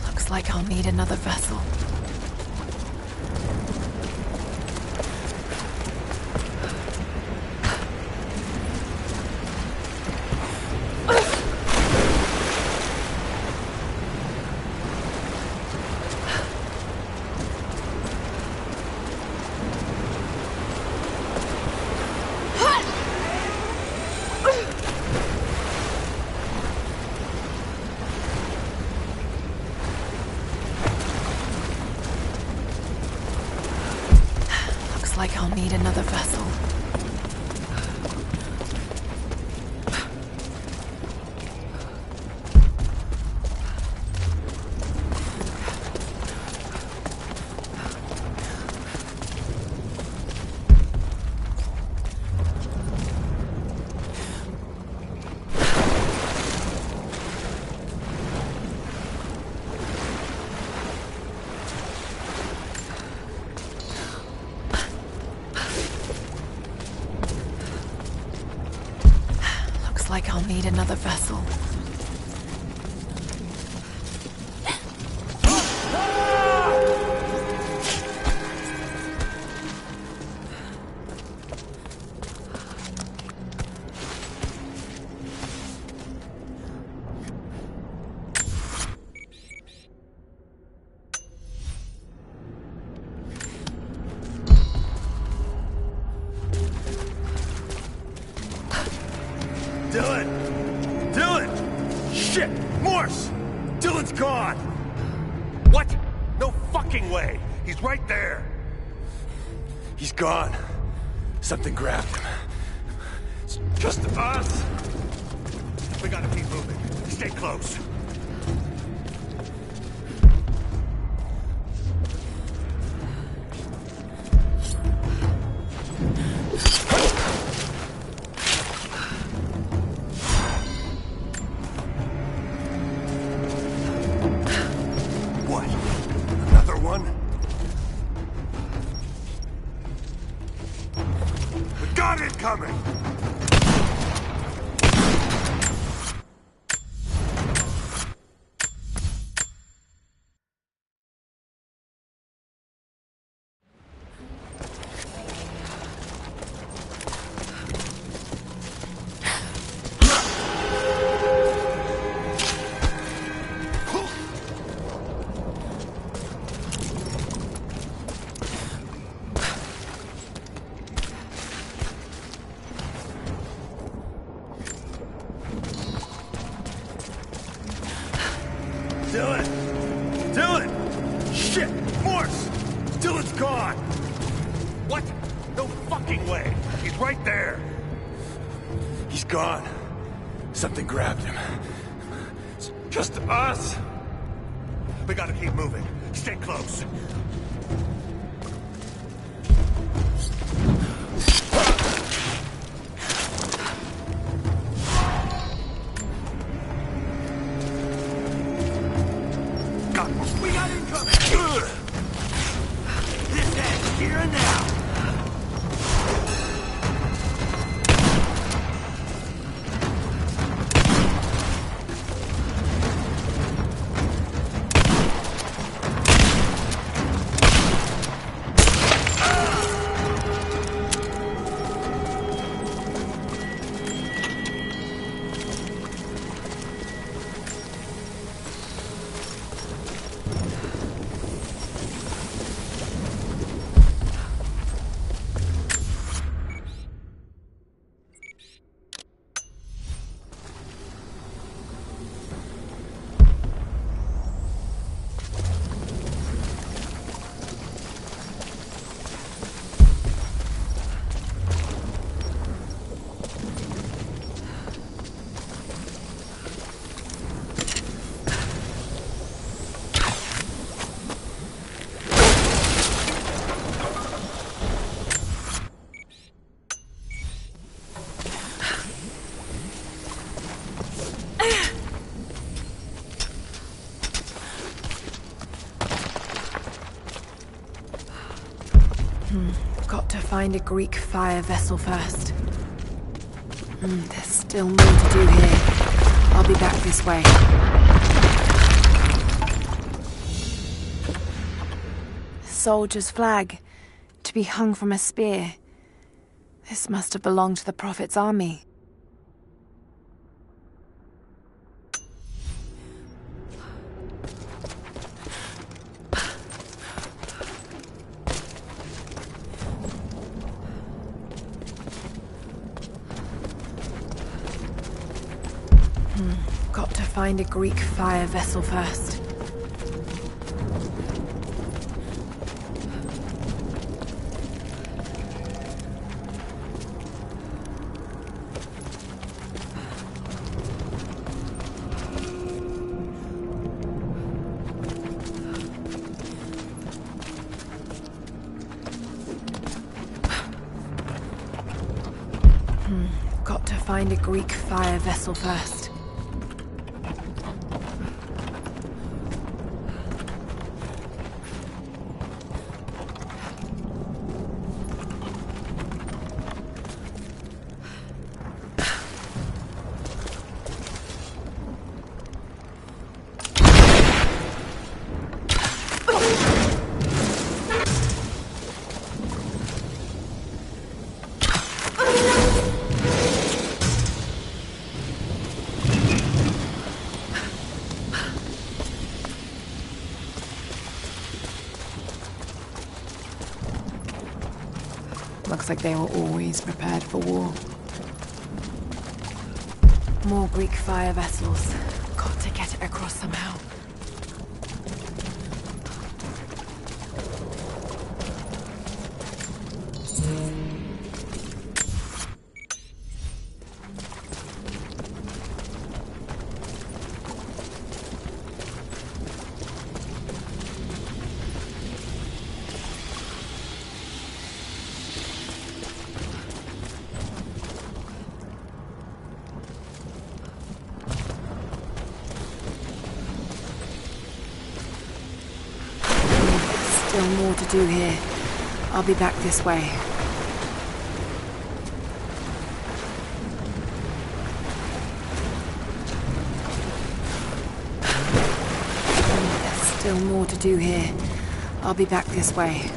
Looks like I'll need another vessel. Like I'll need another vessel. Like I'll need another vessel. Dylan! Dylan! Shit! Morse! Dylan's gone! What? No fucking way! He's right there! He's gone. Something grabbed him. It's just us! We gotta keep moving. Stay close. What? Another one? We got it coming! Dylan! Dylan! Shit! Morse! Dylan's gone! What? No fucking way! He's right there! He's gone. Something grabbed him. It's just us! We gotta keep moving. Stay close. We got incoming! This ends here and now! Got to find a Greek fire vessel first. There's still more to do here. I'll be back this way. Soldier's flag. To be hung from a spear. This must have belonged to the Prophet's army. Got to find a Greek fire vessel first. Got to find a Greek fire vessel first. Looks like they were always prepared for war. More Greek fire vessels. Got to get it across somehow. Still more to do here. I'll be back this way. There's still more to do here. I'll be back this way.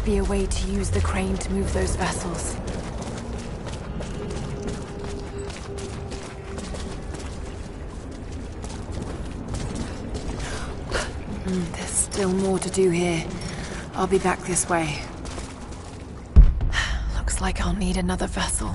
Be a way to use the crane to move those vessels. There's still more to do here. I'll be back this way. Looks like I'll need another vessel.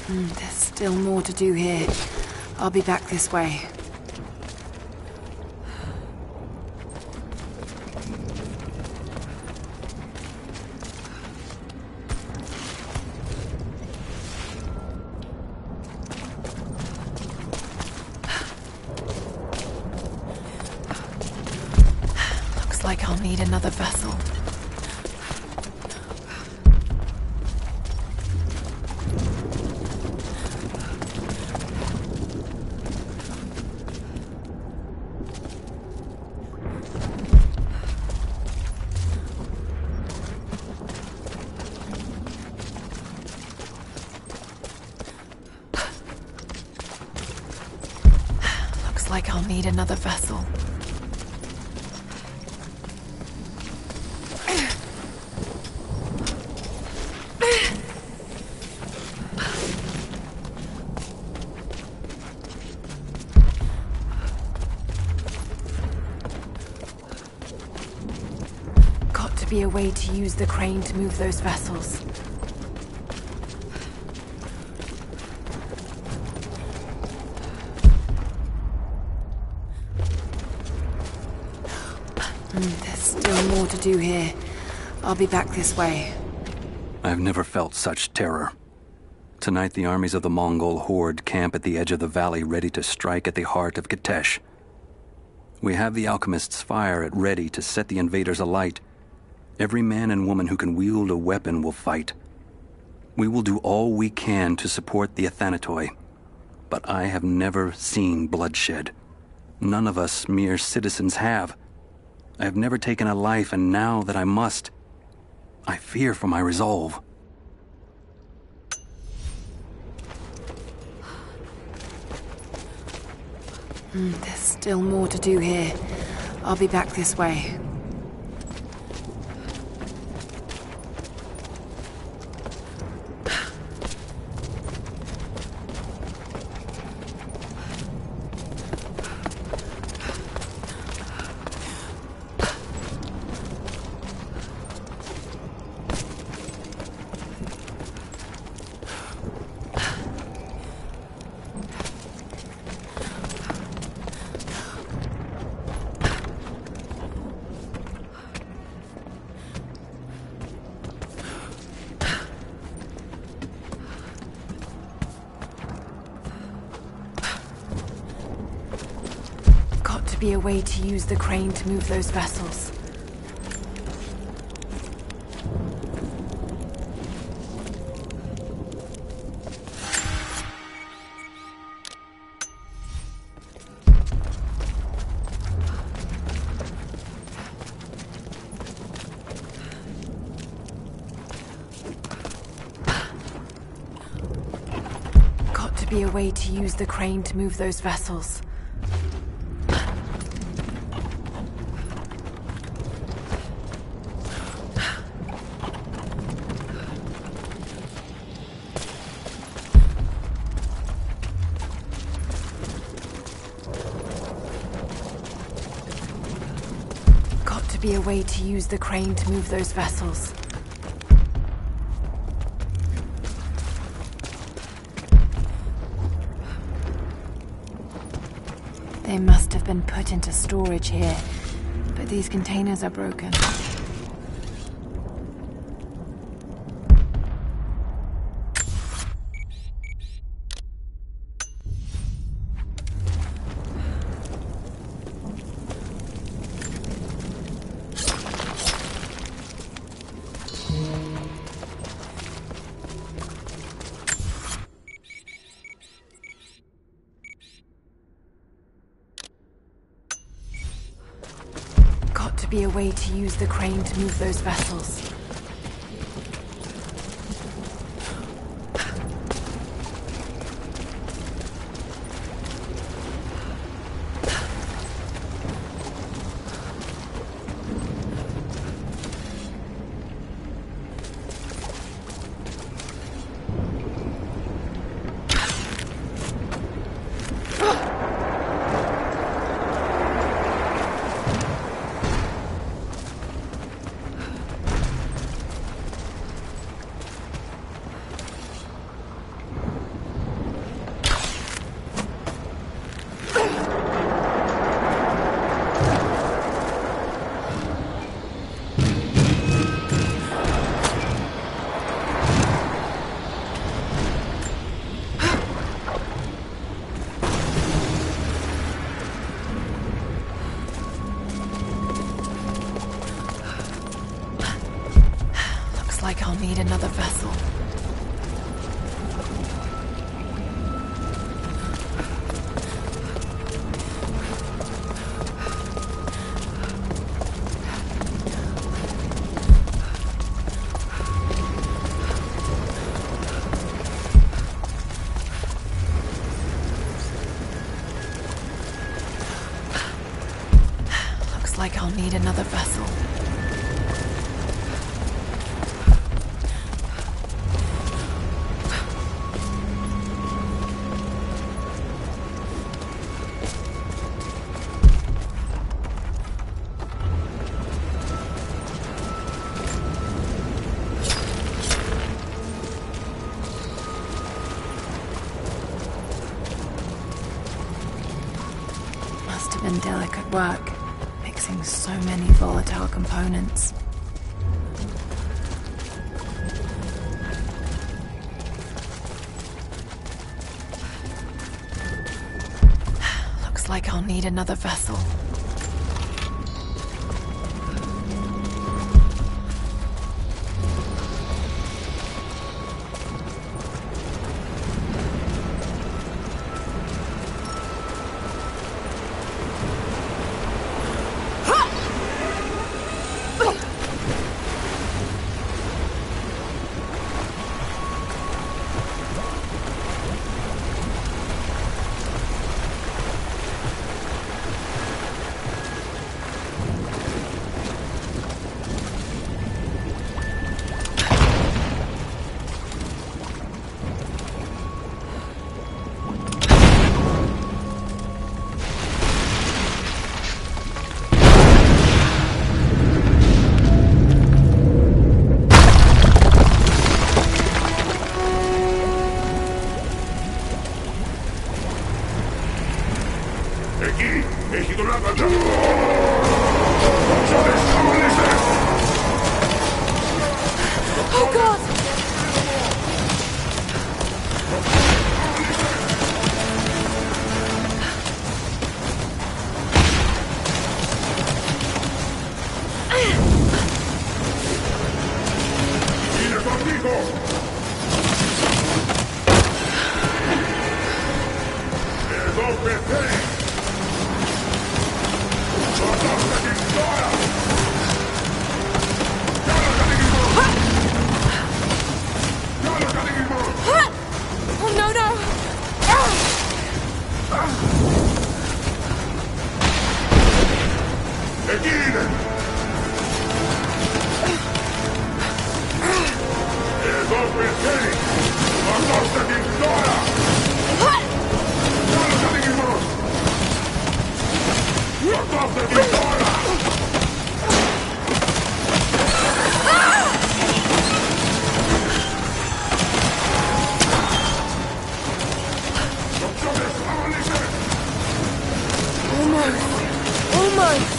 There's still more to do here. I'll be back this way. Looks like I'll need another vessel. Like I'll need another vessel. Got to be a way to use the crane to move those vessels. There's still more to do here. I'll be back this way. I've never felt such terror. Tonight the armies of the Mongol horde camp at the edge of the valley, ready to strike at the heart of Kitesh. We have the alchemist's fire at ready to set the invaders alight. Every man and woman who can wield a weapon will fight. We will do all we can to support the Athanatoi. But I have never seen bloodshed. None of us mere citizens have. I have never taken a life, and now that I must, I fear for my resolve. There's still more to do here. I'll be back this way. Be a way to use the crane to move those vessels. Got to be a way to use the crane to move those vessels. Be a way to use the crane to move those vessels. They must have been put into storage here, but these containers are broken. Be a way to use the crane to move those vessels. Like I'll need another vessel. Looks like I'll need another vessel. Must have been delicate work. mixing so many volatile components. Looks like I'll need another vessel. Oh God! Oh no, no! Almost.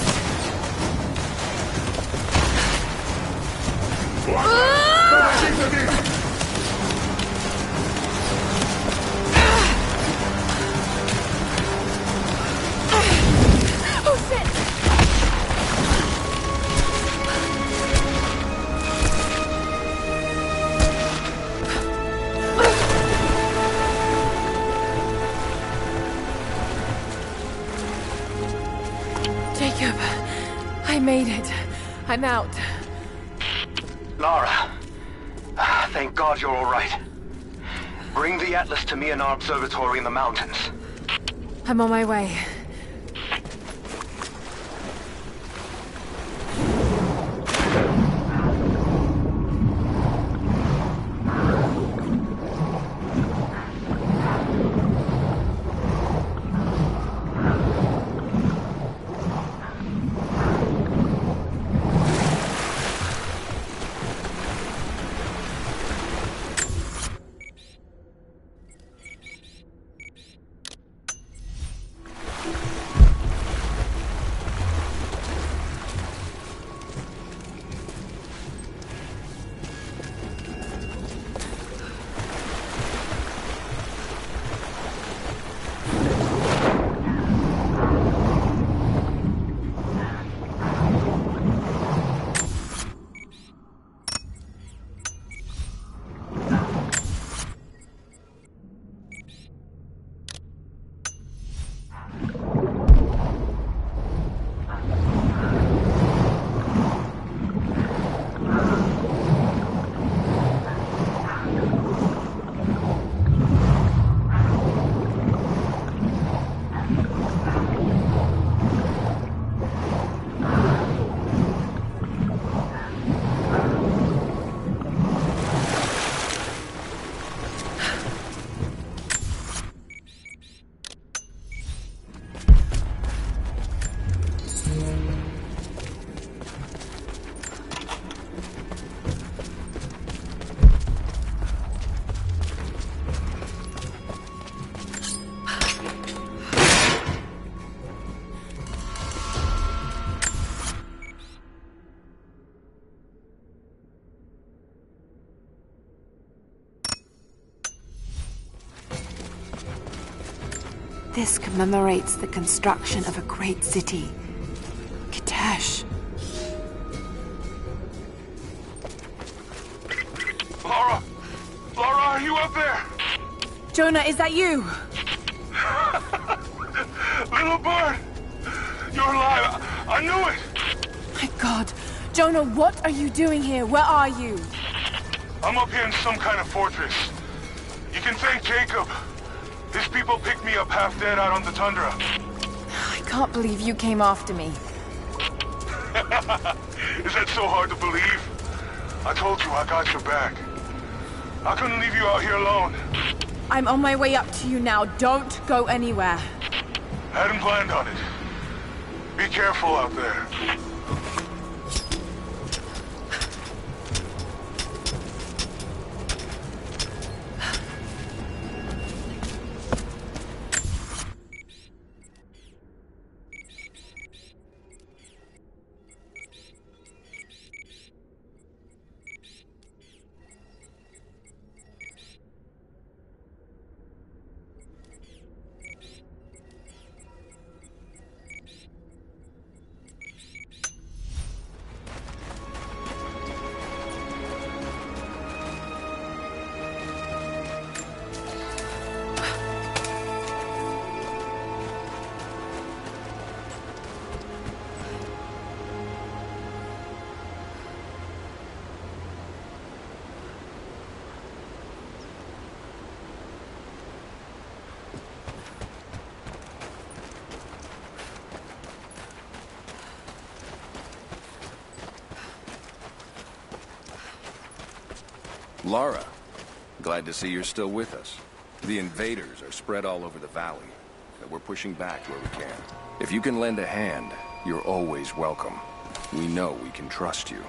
Oh shit! Jacob, I made it. I'm out. Lara, thank God you're all right. Bring the Atlas to me in our observatory in the mountains. I'm on my way. This commemorates the construction of a great city. Kitesh. Lara! Lara, are you up there? Jonah, is that you? Little bird! You're alive! I knew it! My God. Jonah, what are you doing here? Where are you? I'm up here in some kind of fortress. You can thank Jacob. His people picked me up half dead out on the tundra. I can't believe you came after me. Is that so hard to believe? I told you I got your back. I couldn't leave you out here alone. I'm on my way up to you now. Don't go anywhere. Hadn't planned on it. Be careful out there. Lara, glad to see you're still with us. The invaders are spread all over the valley, and we're pushing back where we can. If you can lend a hand, you're always welcome. We know we can trust you.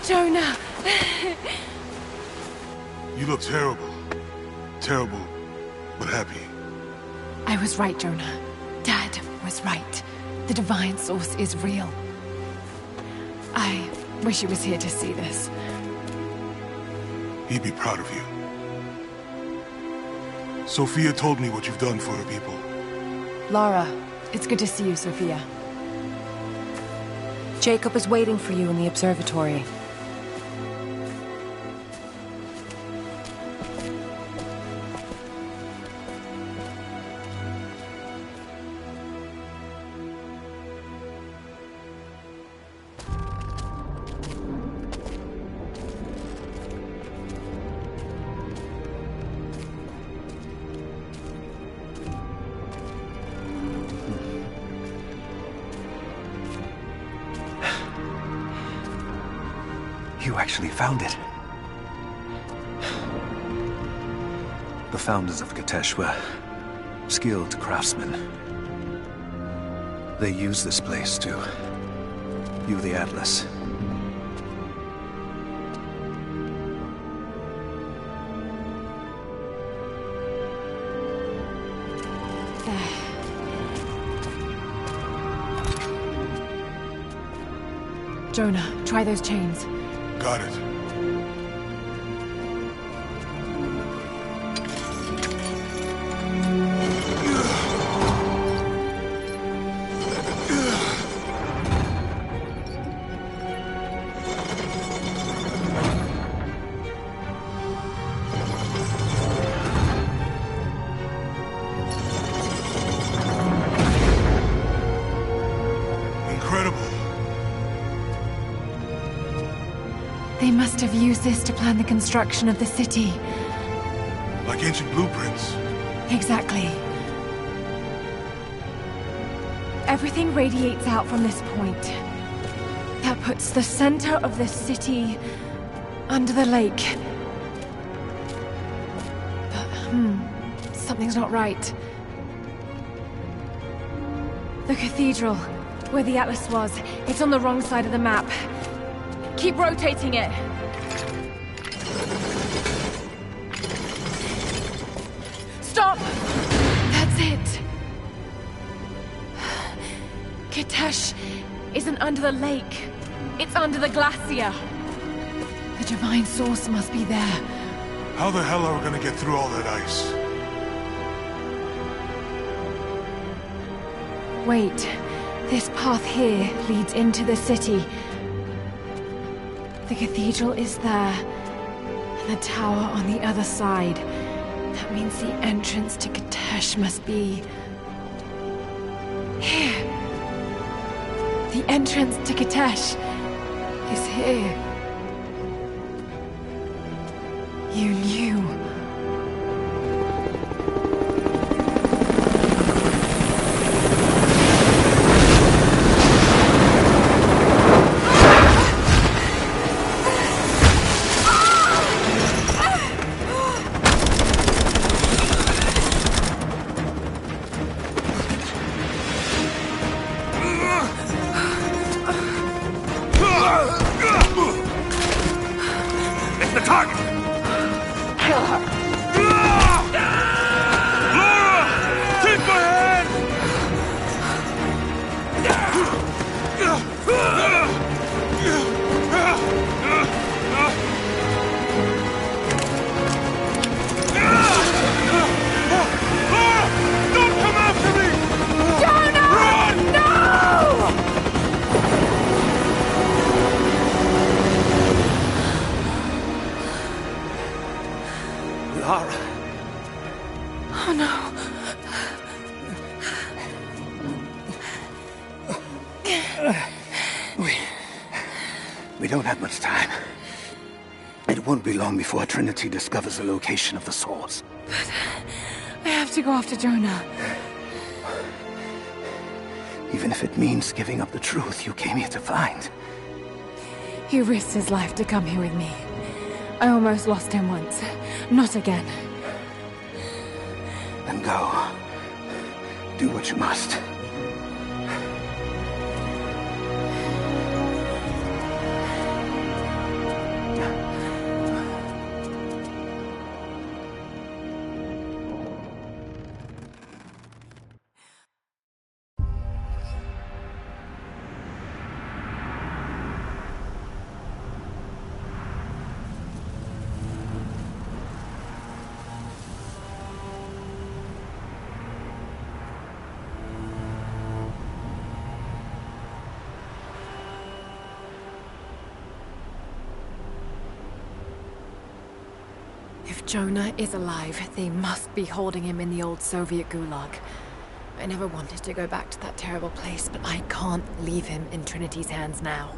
Jonah! You look terrible. Terrible, but happy. I was right, Jonah. Dad was right. The divine source is real. I wish he was here to see this. He'd be proud of you. Sophia told me what you've done for her people. Lara, it's good to see you, Sophia. Jacob is waiting for you in the observatory. You actually found it. The founders of Katesh were skilled craftsmen. They used this place to view the Atlas. Jonah, try those chains. Got it. They must have used this to plan the construction of the city. Like ancient blueprints. Exactly. Everything radiates out from this point. That puts the center of the city under the lake. But, something's not right. The cathedral, where the Atlas was, it's on the wrong side of the map. Keep rotating it. Stop! That's it. Katesh isn't under the lake. It's under the glacier. The divine source must be there. How the hell are we gonna get through all that ice? Wait. This path here leads into the city. The cathedral is there, and the tower on the other side. That means the entrance to Katesh must be... here. The entrance to Katesh is here. You knew. We don't have much time. It won't be long before Trinity discovers the location of the source. But I have to go after Jonah. Even if it means giving up the truth you came here to find. He risked his life to come here with me. I almost lost him once. Not again. Then go. Do what you must. If Jonah is alive, they must be holding him in the old Soviet gulag. I never wanted to go back to that terrible place, but I can't leave him in Trinity's hands now.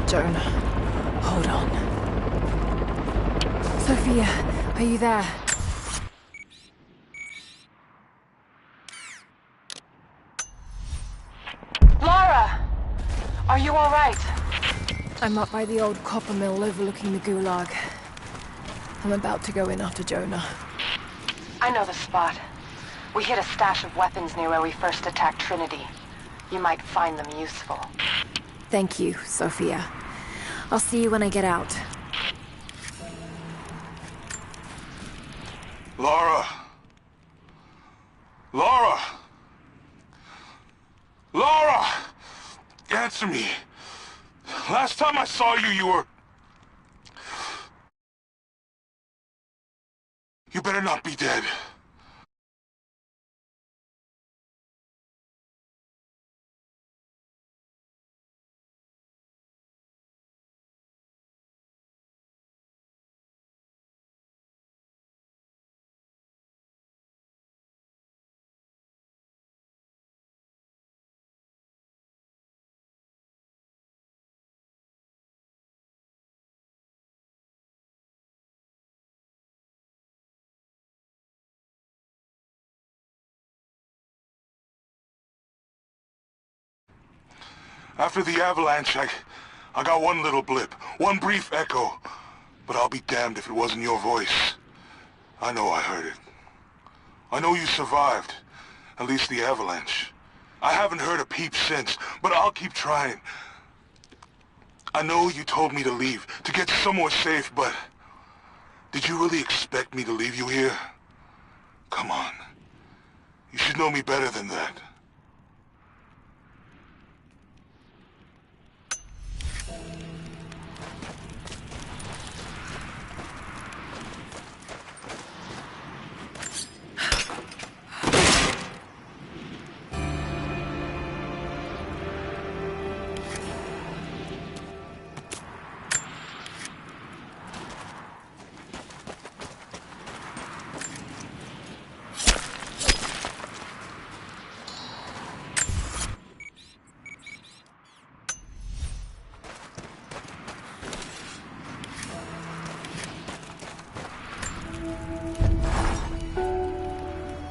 Jonah, hold on. Sophia, are you there? Lara! I'm up by the old copper mill overlooking the Gulag. I'm about to go in after Jonah. I know the spot. We hid a stash of weapons near where we first attacked Trinity. You might find them useful. Thank you, Sophia. I'll see you when I get out. Lara! Lara! Lara! Answer me. Last time I saw you, you were... You better not be dead. After the avalanche, I got one little blip, one brief echo. But I'll be damned if it wasn't your voice. I know I heard it. I know you survived, at least the avalanche. I haven't heard a peep since, but I'll keep trying. I know you told me to leave, to get somewhere safe, but... Did you really expect me to leave you here? Come on. You should know me better than that.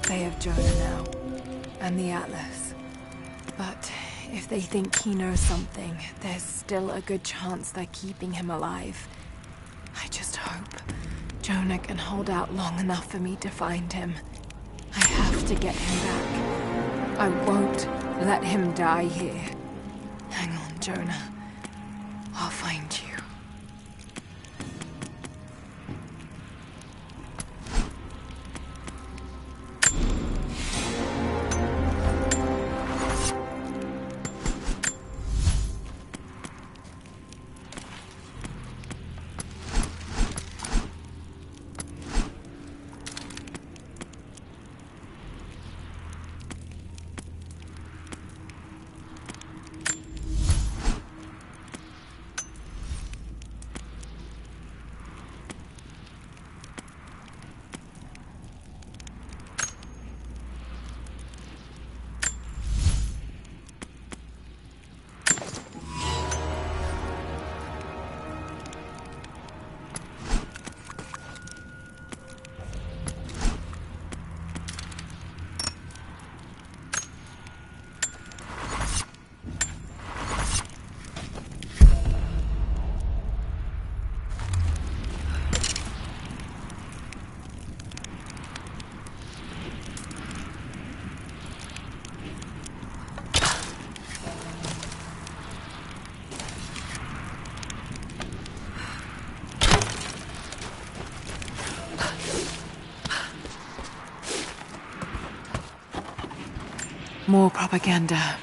They have Jonah now, and the Atlas. But if they think he knows something, there's still a good chance they're keeping him alive. I just hope Jonah can hold out long enough for me to find him. I have to get him back. I won't let him die here. Hang on, Jonah. I'll find you. More propaganda.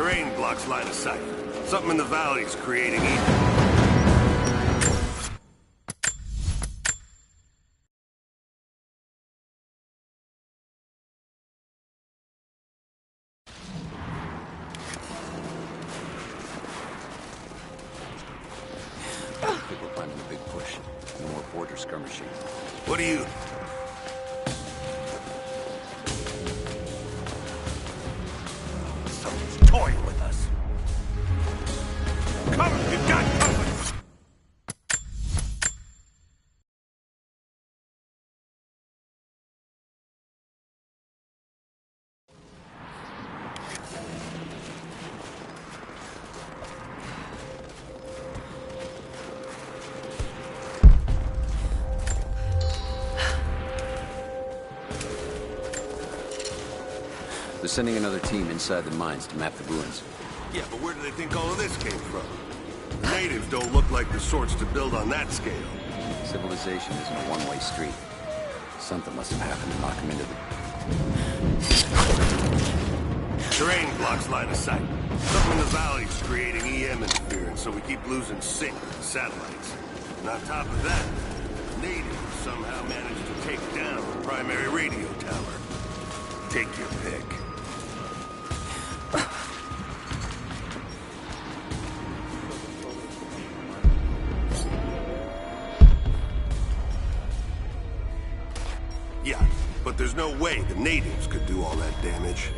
Terrain blocks line of sight. Something in the valley is creating heat. I think we're planning a big push. No more border skirmishing. What do you... Someone's toying with us. Cover! You've got cover! They're sending another team inside the mines to map the ruins. Yeah, but where do they think all of this came from? The natives don't look like the sorts to build on that scale. Civilization isn't a one-way street. Something must have happened to knock them into the... Terrain blocks line of sight. Something in the valley's creating EM interference, so we keep losing sync with the satellites. And on top of that, the natives somehow managed to take down the primary radio tower. Take your pick. Yeah, but there's no way the natives could do all that damage.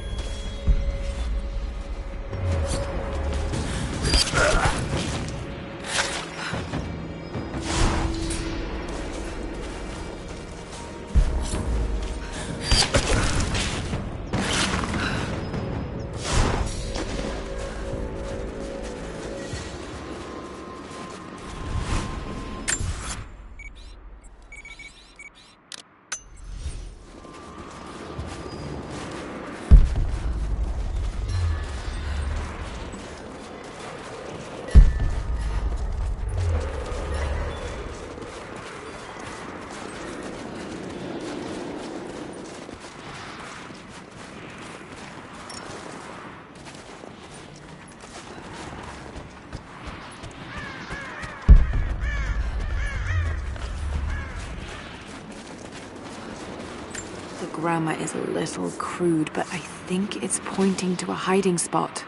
The grammar is a little crude, but I think it's pointing to a hiding spot.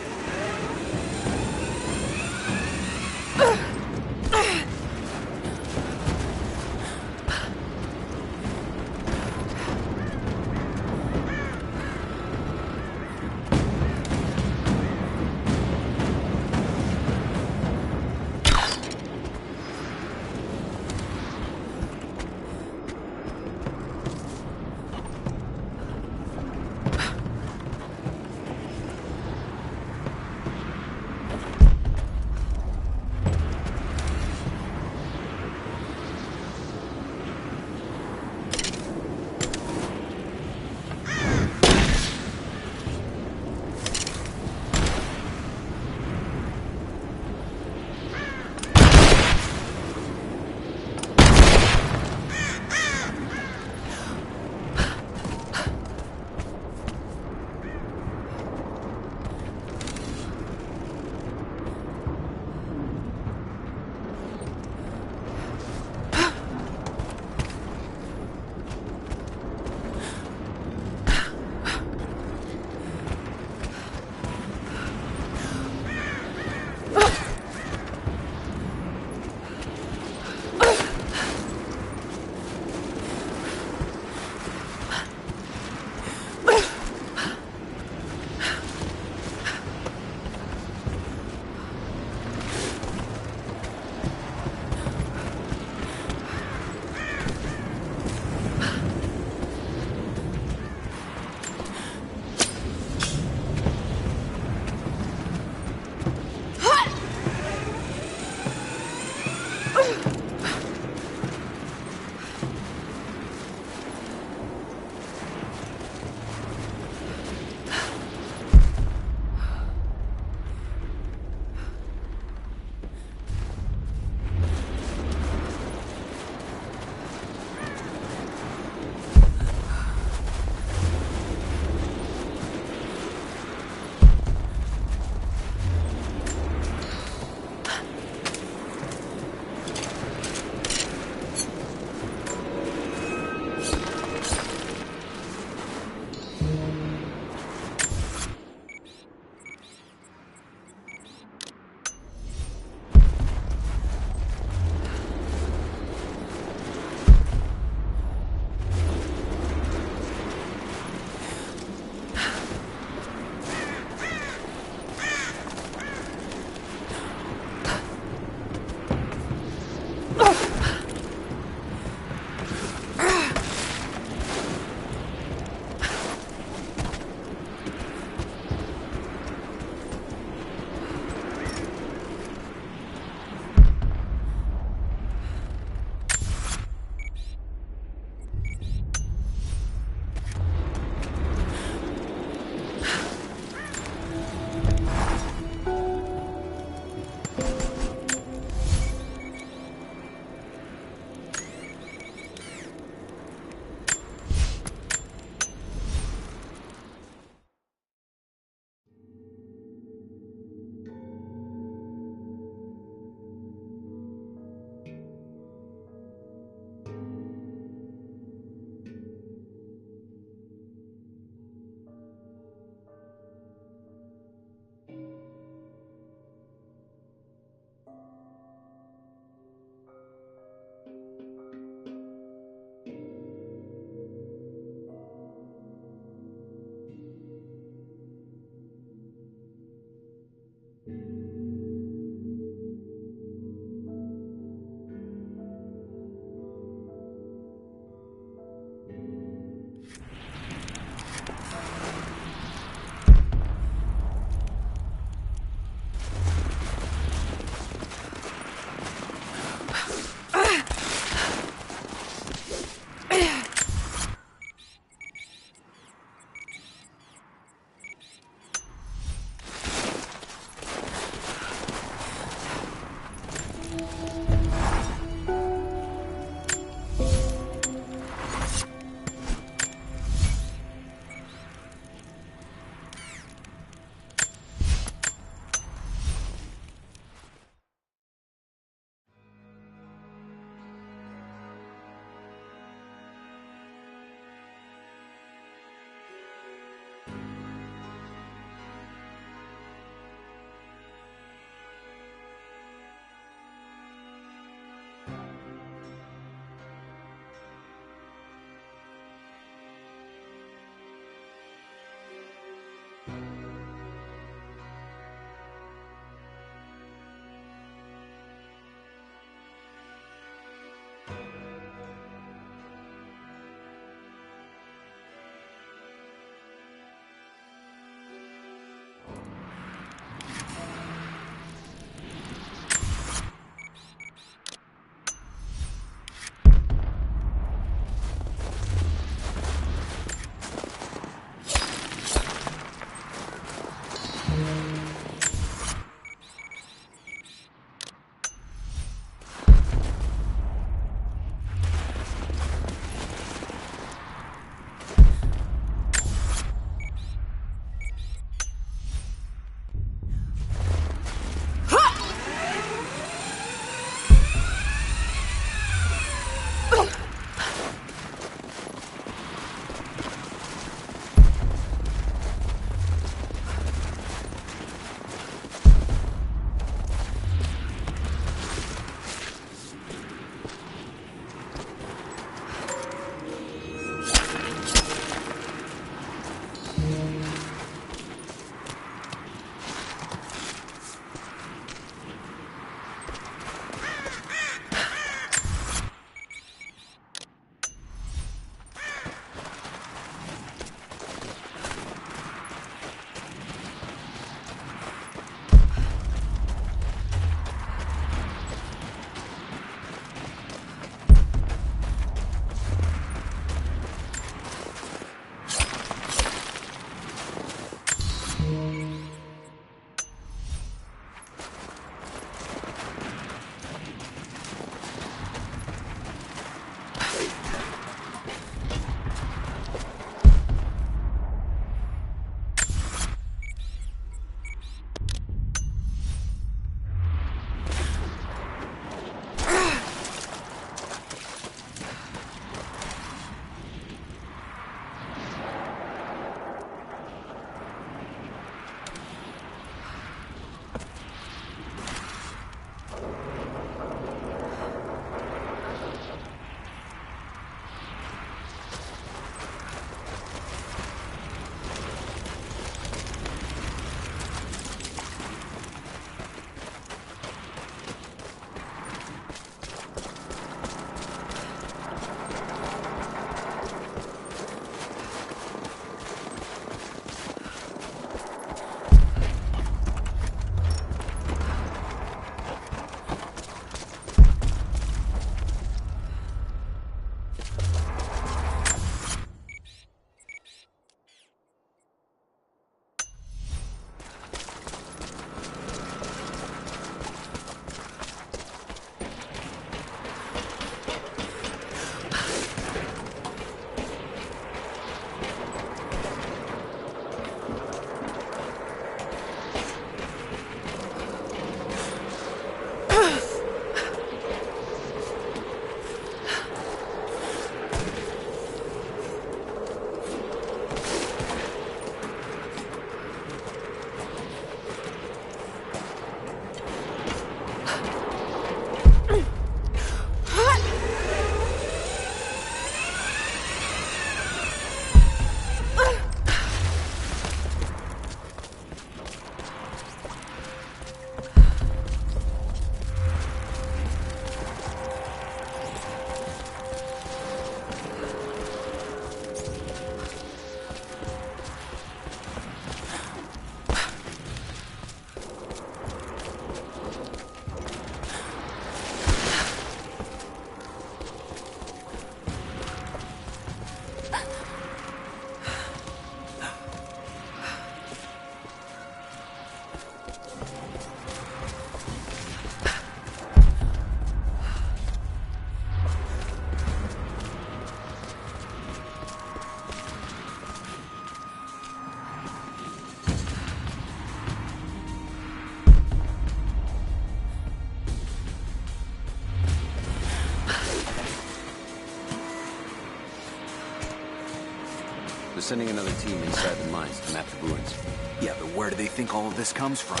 They're sending another team inside the mines to map the ruins. Yeah, but where do they think all of this comes from?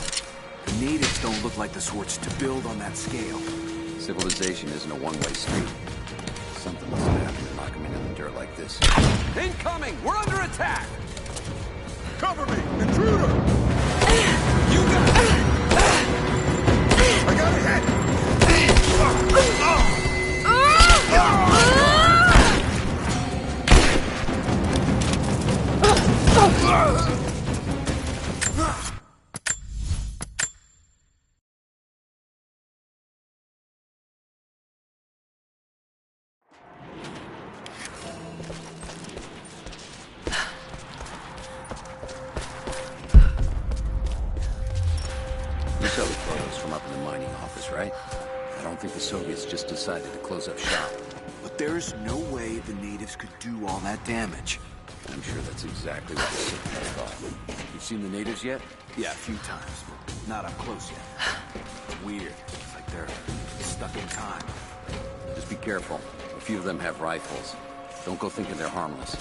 The natives don't look like the sorts to build on that scale. Civilization isn't a one-way street. Something must have happened to knock them into the dirt like this. Incoming! We're under attack! Cover me! Intruder! You got it! I got a hit! You saw the photos from up in the mining office, right? I don't think the Soviets just decided to close up shop. But there's no way the natives could do all that damage. I'm sure that's exactly what the Soviets thought. You've seen the natives yet? Yeah, a few times, but not up close yet. It's weird. It's like they're stuck in time. Just be careful. A few of them have rifles. Don't go thinking they're harmless.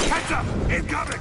Heads up! Incoming!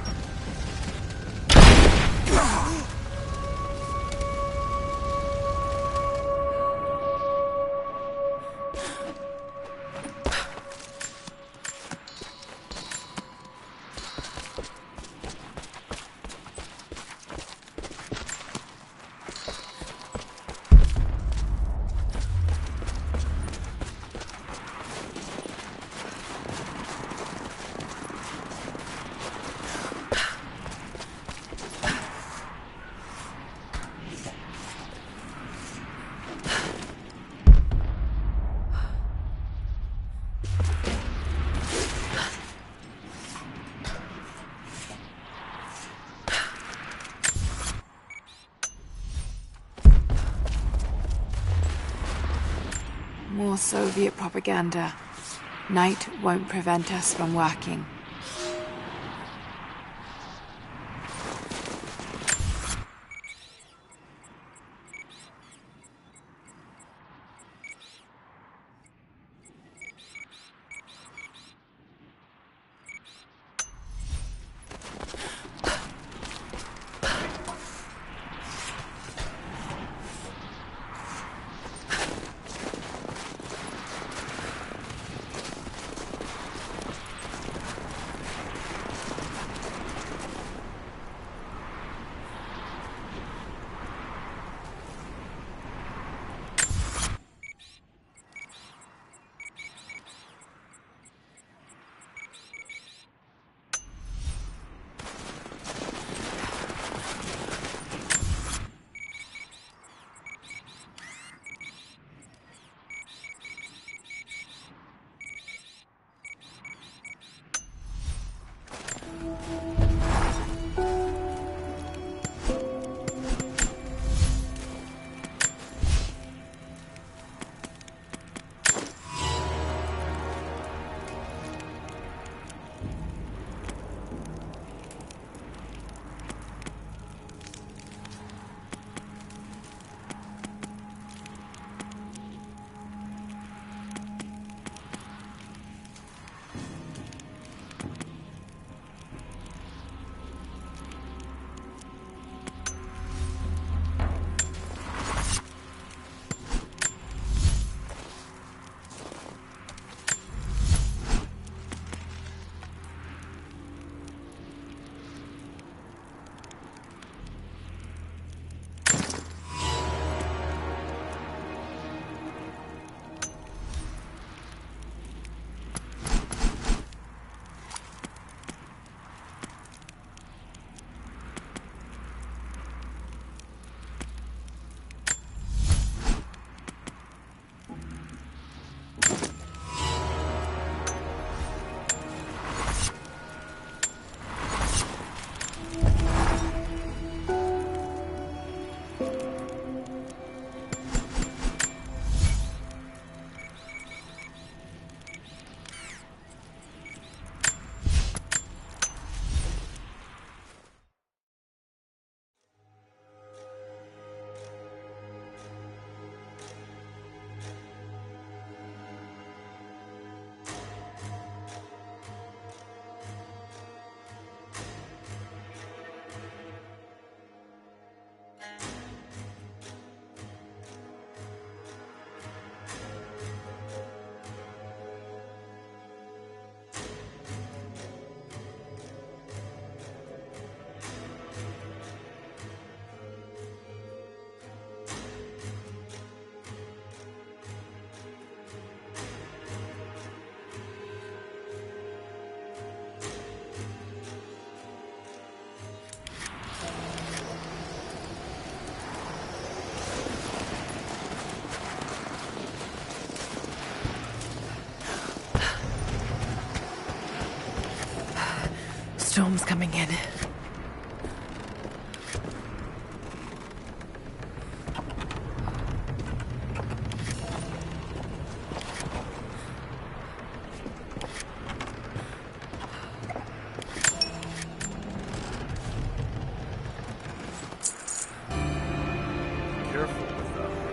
More Soviet propaganda. Night won't prevent us from working. storm's coming in. Careful with them.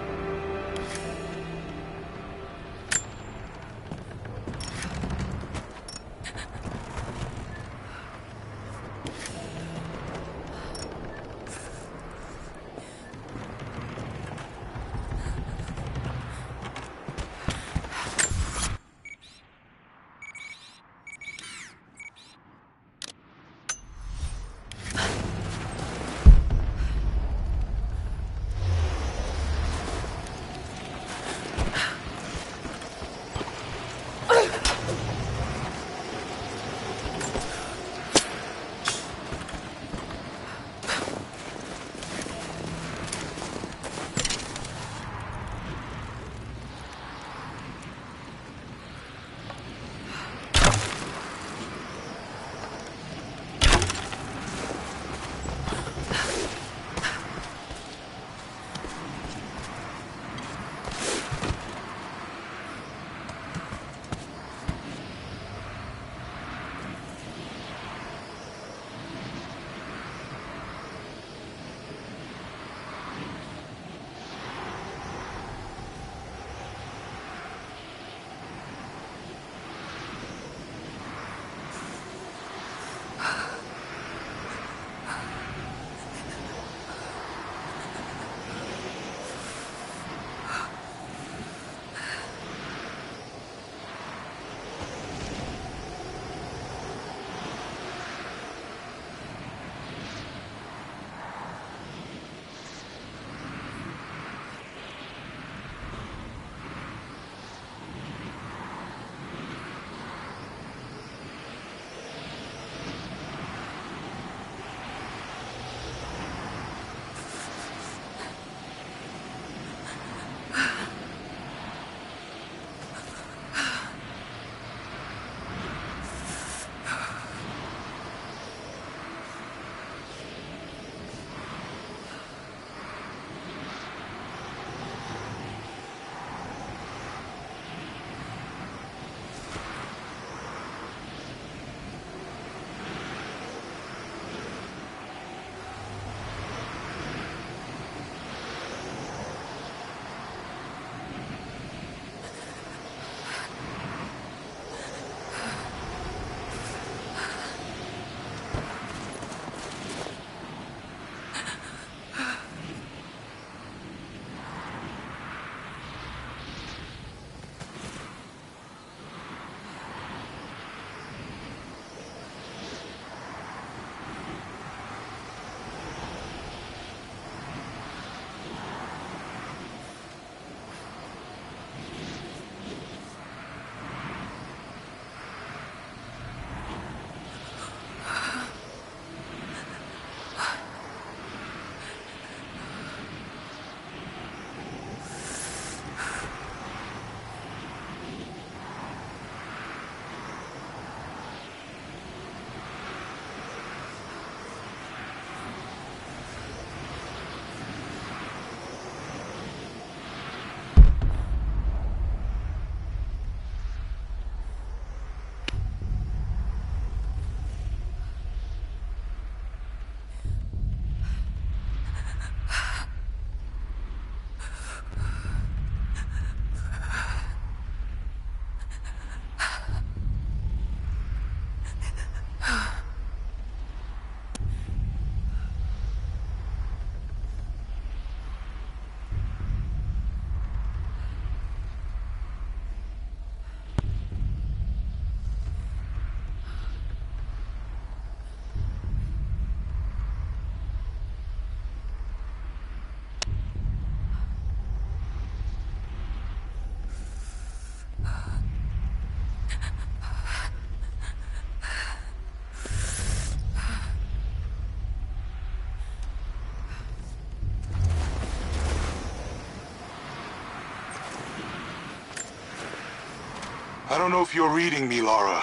I don't know if you're reading me, Lara,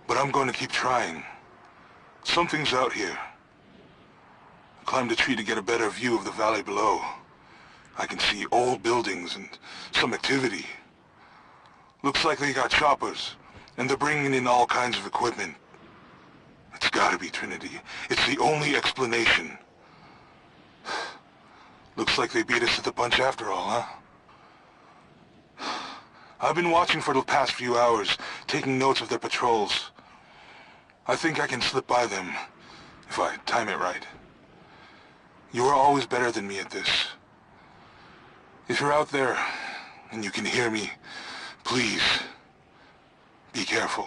but I'm going to keep trying. Something's out here. I climbed a tree to get a better view of the valley below. I can see old buildings and some activity. Looks like they got choppers, and they're bringing in all kinds of equipment. It's gotta be Trinity. It's the only explanation. Looks like they beat us to the punch after all, huh? I've been watching for the past few hours, taking notes of their patrols. I think I can slip by them, if I time it right. You are always better than me at this. If you're out there, and you can hear me, please, be careful.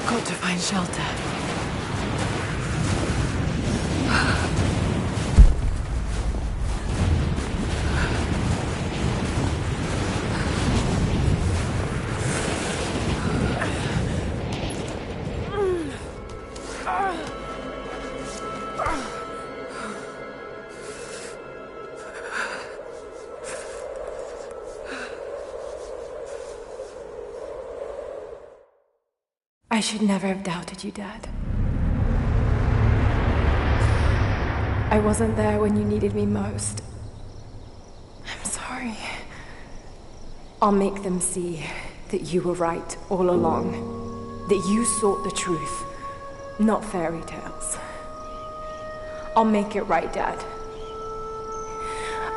Got to find shelter. I should never have doubted you, Dad. I wasn't there when you needed me most. I'm sorry. I'll make them see that you were right all along. That you sought the truth, not fairy tales. I'll make it right, Dad.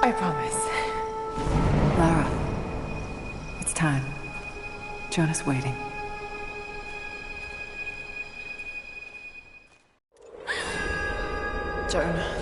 I promise. Lara, it's time. Jonah's waiting. Jonah.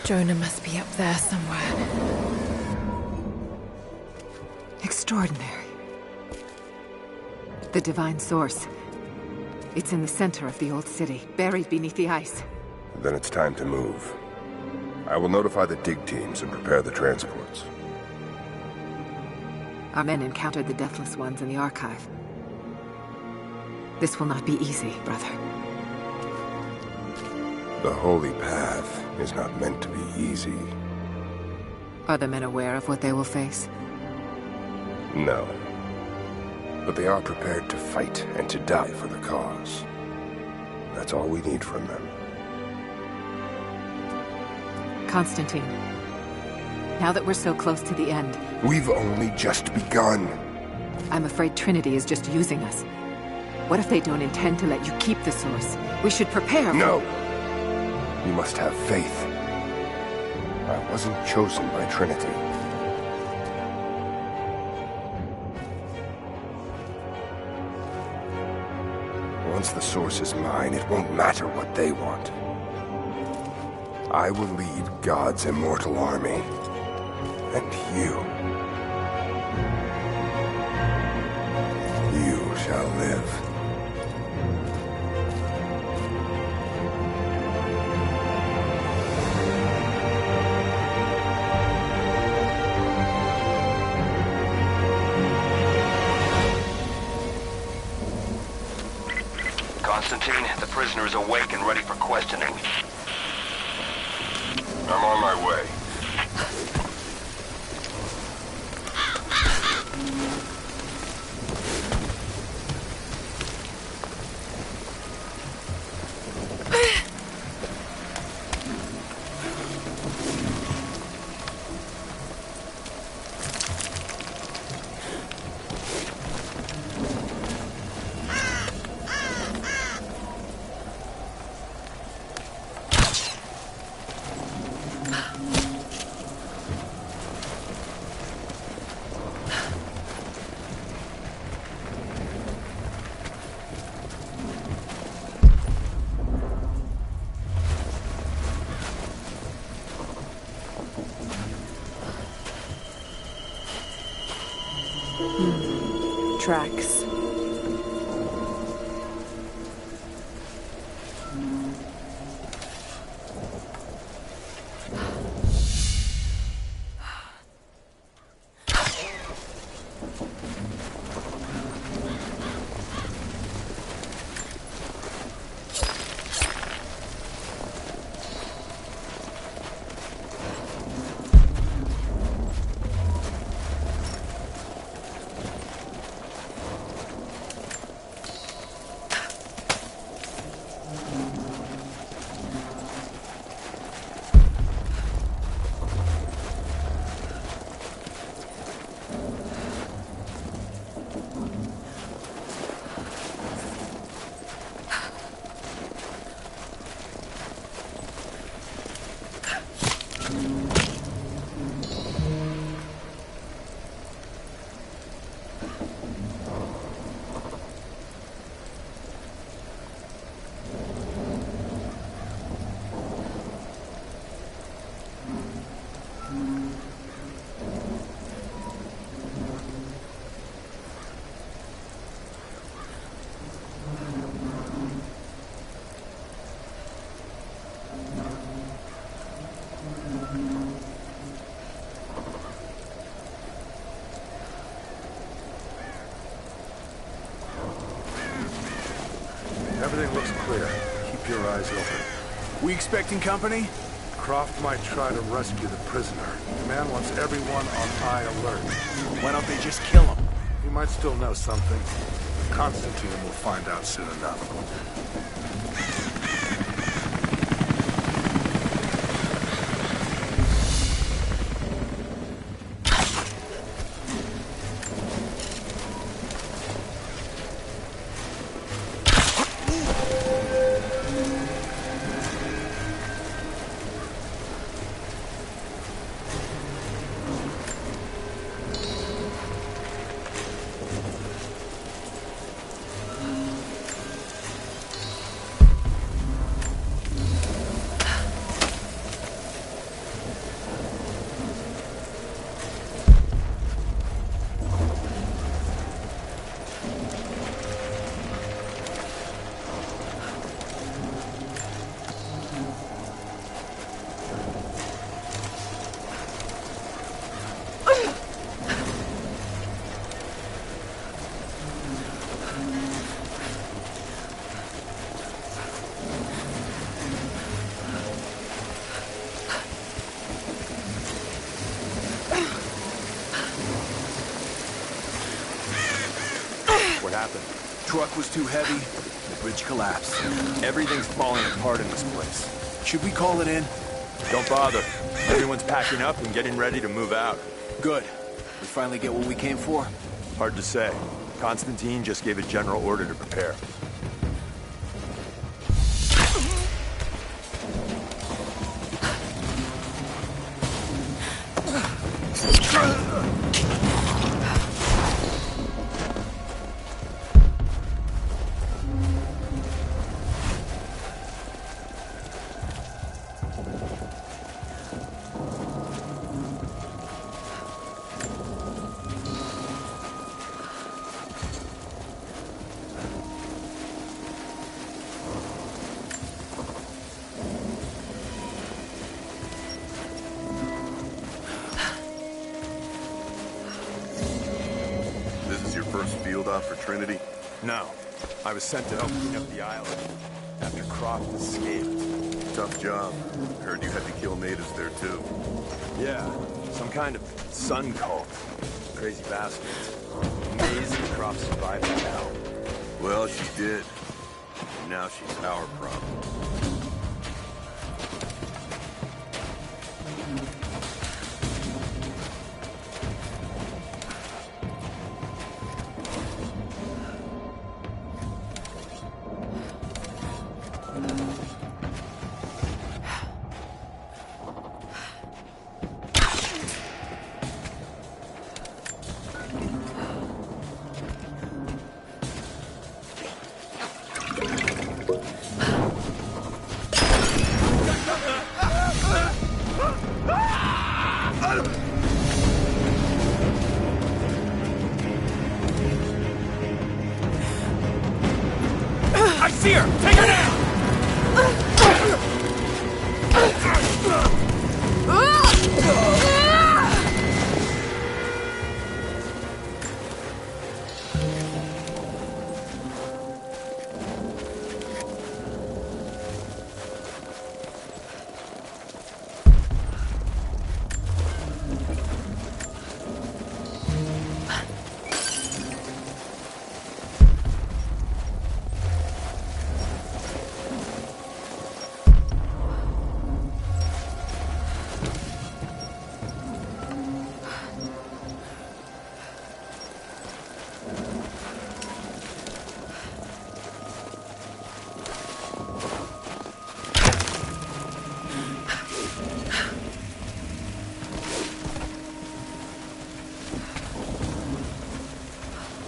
Jonah must be up there somewhere. Extraordinary. The divine source. It's in the center of the old city, buried beneath the ice. Then it's time to move. I will notify the dig teams and prepare the transports. Our men encountered the Deathless Ones in the archive. This will not be easy, brother. The Holy Path is not meant to be easy. Are the men aware of what they will face? No. But they are prepared to fight and to die for the cause. That's all we need from them. Constantine, now that we're so close to the end... We've only just begun. I'm afraid Trinity is just using us. What if they don't intend to let you keep the source? We should prepare for... No! You must have faith. I wasn't chosen by Trinity. Once the source is mine, it won't matter what they want. I will lead God's immortal army. And you shall live. Constantine, the prisoner is awake and ready for questioning. I'm on my way. Tracks. Everything looks clear. Keep your eyes open. We expecting company? Croft might try to rescue the prisoner. The man wants everyone on high alert. Why don't they just kill him? He might still know something. Constantine will find out soon enough. truck was too heavy, the bridge collapsed. Everything's falling apart in this place. Should we call it in? Don't bother. Everyone's packing up and getting ready to move out. Good. We finally get what we came for? Hard to say. Constantine just gave a general order to prepare. For Trinity? No. I was sent to help clean up the island after Croft escaped. Tough job. Heard you had to kill natives there too. Yeah, some kind of sun cult. Crazy bastards. Amazing Croft survived that hell. Well, she did. And now she's our problem. I see her! Take her down!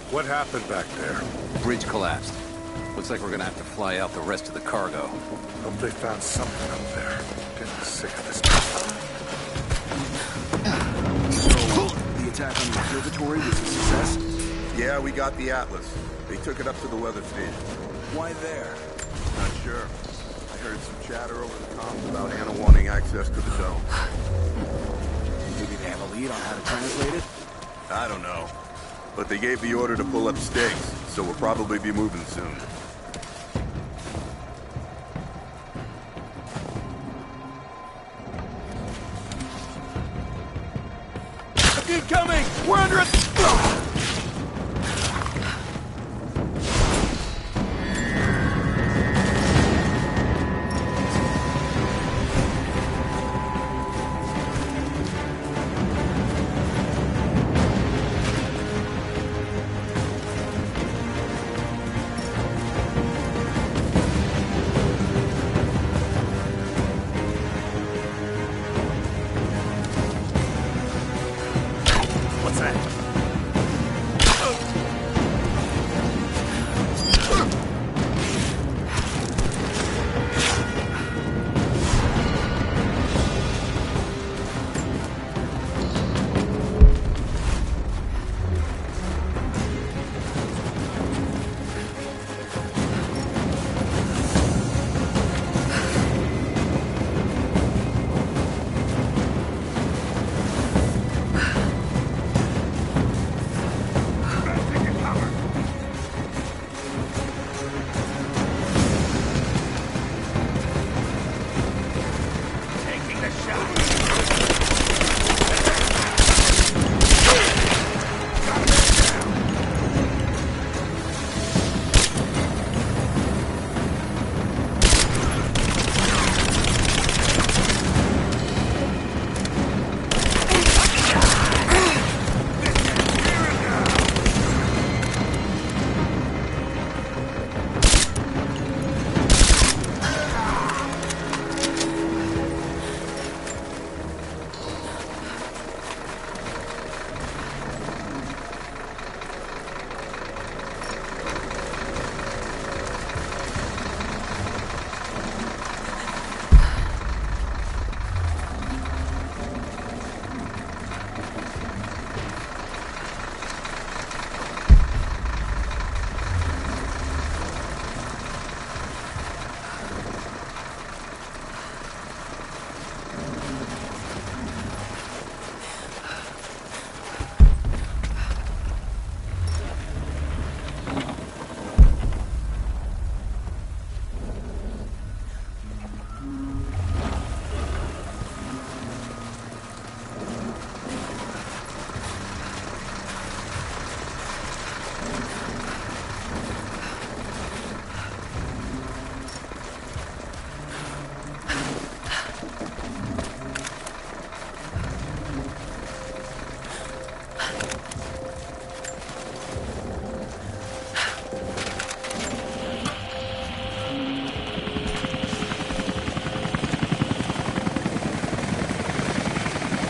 What happened back there? Bridge collapsed. Looks like we're gonna have to fly out the rest of the cargo. Hope they found something up there. Getting sick of this. So, the attack on the observatory was a success? Yeah, we got the Atlas. They took it up to the weather station. Why there? Not sure. I heard some chatter over the comms about Anna wanting access to the dome. Maybe they have a lead on how to translate it? I don't know. But they gave the order to pull up stakes, so we'll probably be moving soon. Incoming! We're under it! What's that?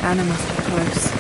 Anna must be close.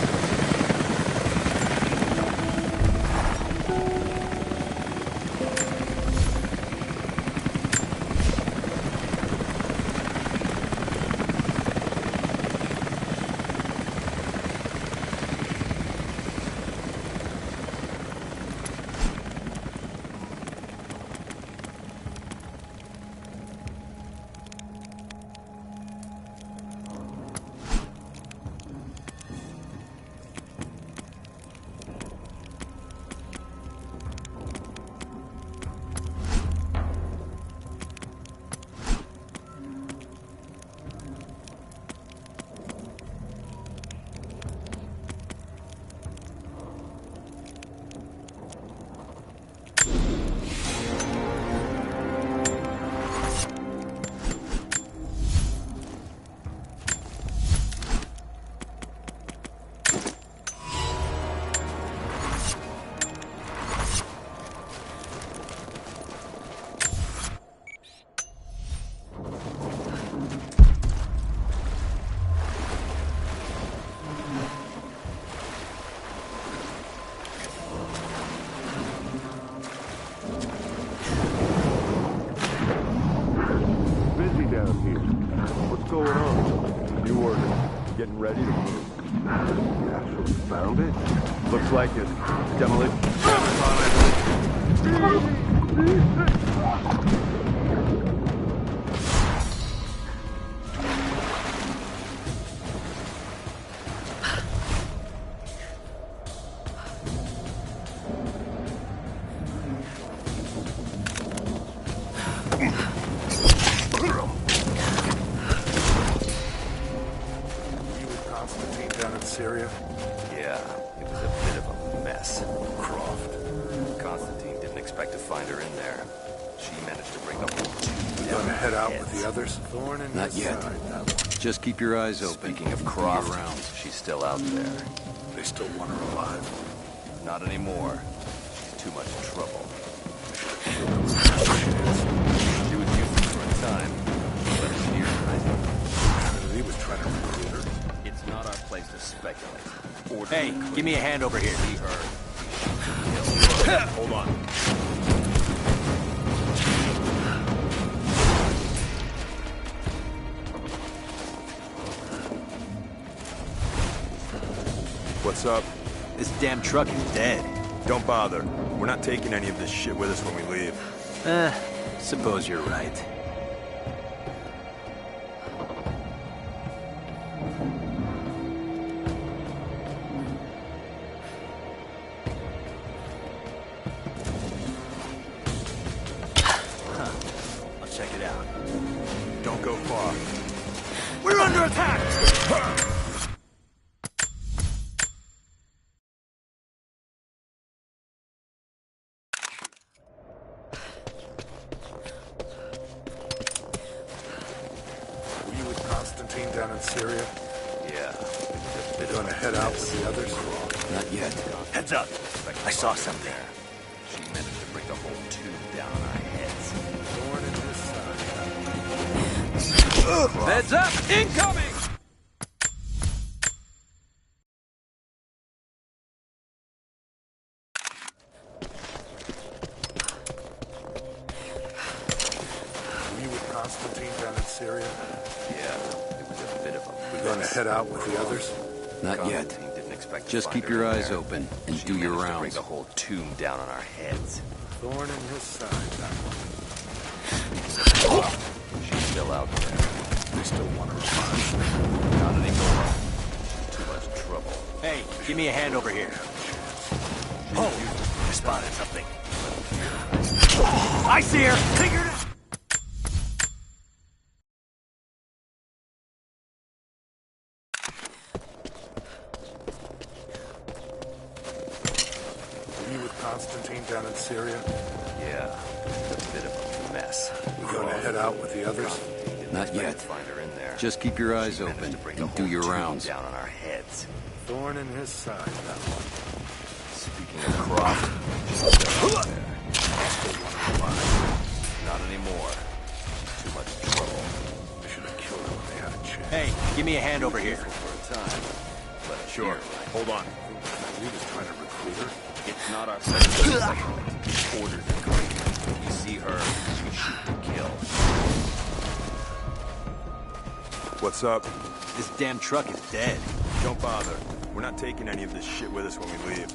Ready to move. Actually found it? Looks like it. Demolition. Syria? Yeah, it was a bit of a mess. Croft. Constantine didn't expect to find her in there. She managed to bring the whole team. You gonna head out with the others? Thorn in Not yet. Just keep your eyes open. Speaking of Croft, she's still out there. They still want her alive? Not anymore. She's too much trouble. She was useless for a time. But it's here, I think. He was trying to recruit her. It's not our place to speculate. Hey, give me a hand over here. Be heard. Hold on. What's up? This damn truck is dead. Don't bother. We're not taking any of this shit with us when we leave. Suppose you're right. I'll check it out. Don't go far. We're under attack! Down in Syria? Yeah. You're gonna head out with the others? Not yet. Heads up! I saw something. She managed to bring the whole tube down on our heads. Thorn in this side. Heads up! Incoming! Were you with Constantine down in Syria? Yeah. We're gonna head out with the others? Not yet. Didn't expect Just keep your eyes open and do your rounds. Bring the whole tomb down on our heads. Thorn in his side, that one. She's still out there. They still want her alive. Not anymore. Too much trouble. Hey, give me a hand over here. Oh, I spotted something. I see her! Figured it out! Constantine down in Syria? Yeah, it's a bit of a mess. We're gonna head out with the others? Not yet. Find her in there. Just keep your eyes open and do your rounds. Down on our heads. Thorn in his side, that one. Speaking of Croft, she's still out there. Not anymore. Too much trouble. I should have killed her when they had a chance. Hey, give me a hand over here. For a time. Sure. Hold on. We just trying to recruit her. It's not our place. Orders are coming. You see her, you shoot and kill. What's up? This damn truck is dead. Don't bother. We're not taking any of this shit with us when we leave.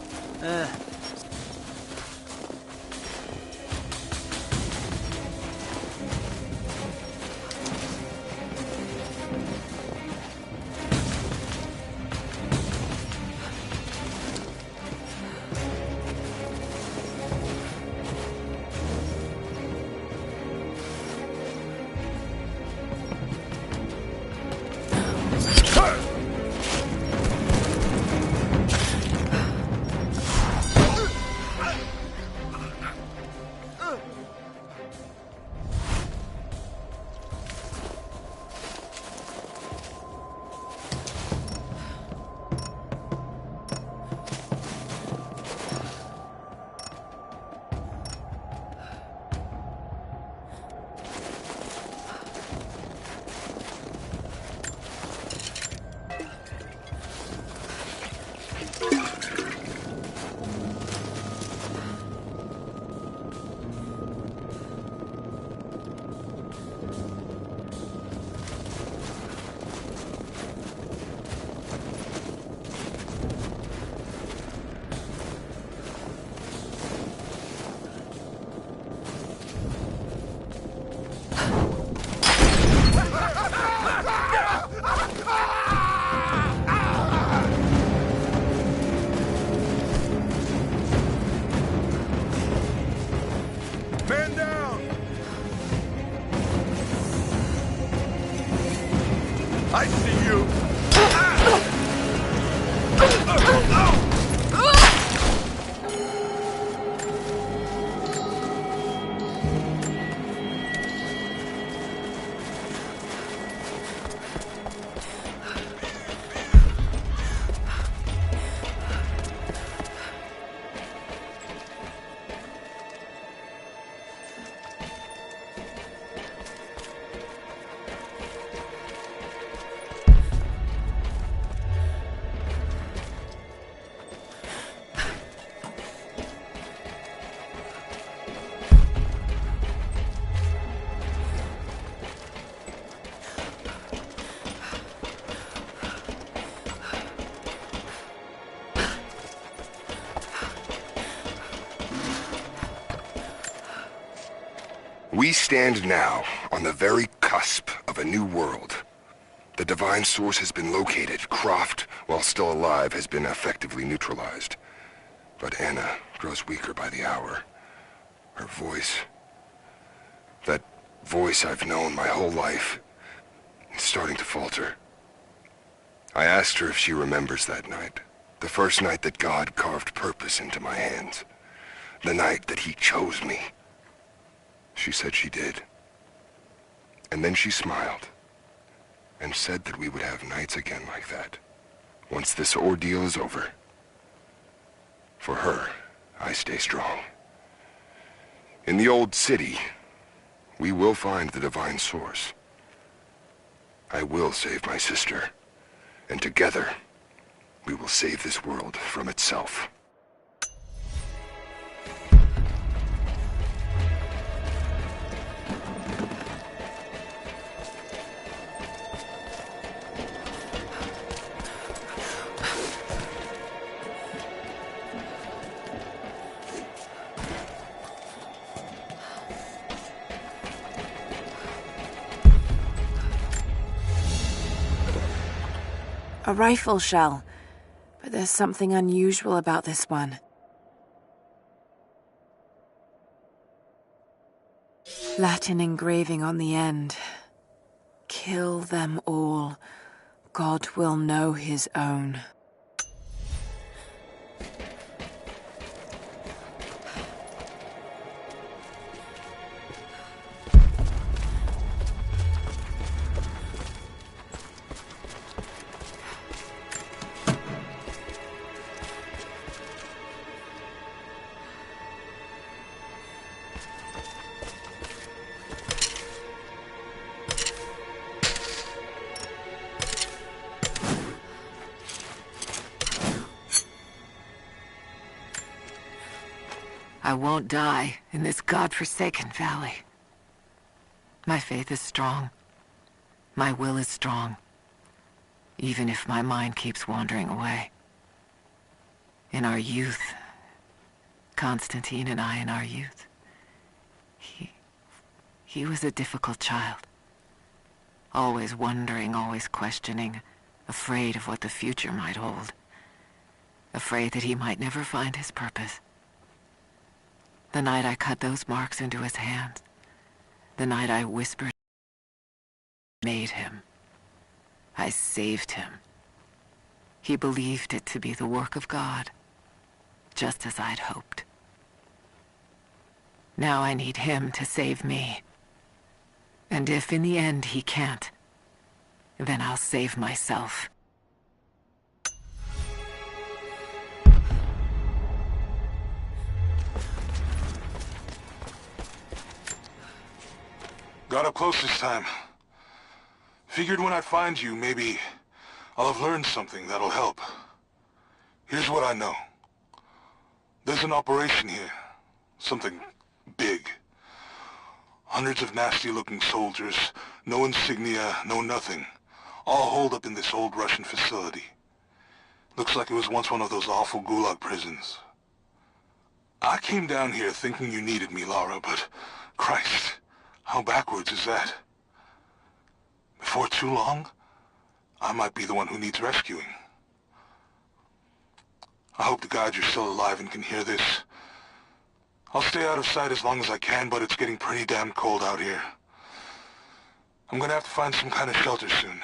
Man down! I see you! We stand now on the very cusp of a new world. The divine source has been located. Croft, while still alive, has been effectively neutralized. But Anna grows weaker by the hour. Her voice, that voice I've known my whole life, is starting to falter. I asked her if she remembers that night. The first night that God carved purpose into my hands. The night that he chose me. She said she did. And then she smiled and said that we would have nights again like that, once this ordeal is over. For her, I stay strong. In the old city, we will find the divine source. I will save my sister, and together, we will save this world from itself. A rifle shell, but there's something unusual about this one. Latin engraving on the end. Kill them all. God will know his own. I won't die in this godforsaken valley. My faith is strong. My will is strong. Even if my mind keeps wandering away. In our youth, Constantine and I in our youth, he was a difficult child. Always wondering, always questioning, afraid of what the future might hold. Afraid that he might never find his purpose. The night I cut those marks into his hands, the night I whispered, made him. I saved him. He believed it to be the work of God, just as I'd hoped. Now I need him to save me. And if in the end he can't, then I'll save myself. Got up close this time. Figured when I find you, maybe I'll have learned something that'll help. Here's what I know. There's an operation here. Something big. Hundreds of nasty-looking soldiers, no insignia, no nothing. All holed up in this old Russian facility. Looks like it was once one of those awful gulag prisons. I came down here thinking you needed me, Lara, but Christ, how backwards is that? Before too long, I might be the one who needs rescuing. I hope to God you're still alive and can hear this. I'll stay out of sight as long as I can, but it's getting pretty damn cold out here. I'm gonna have to find some kind of shelter soon.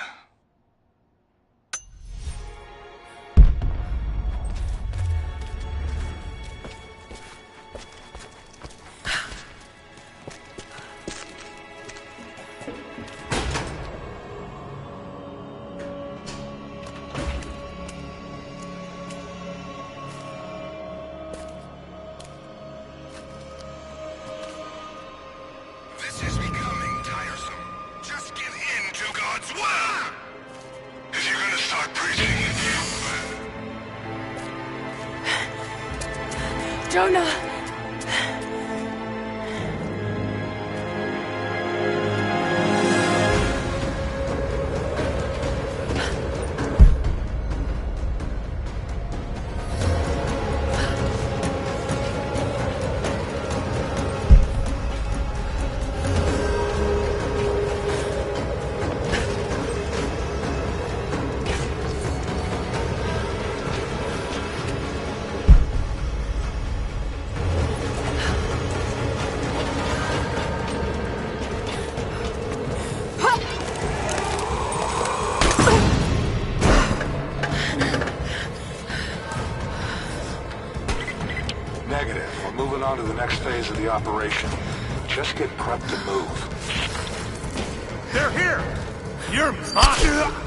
Jonah! Negative. We're moving on to the next phase of the operation. Just get prepped to move. They're here! You're mine!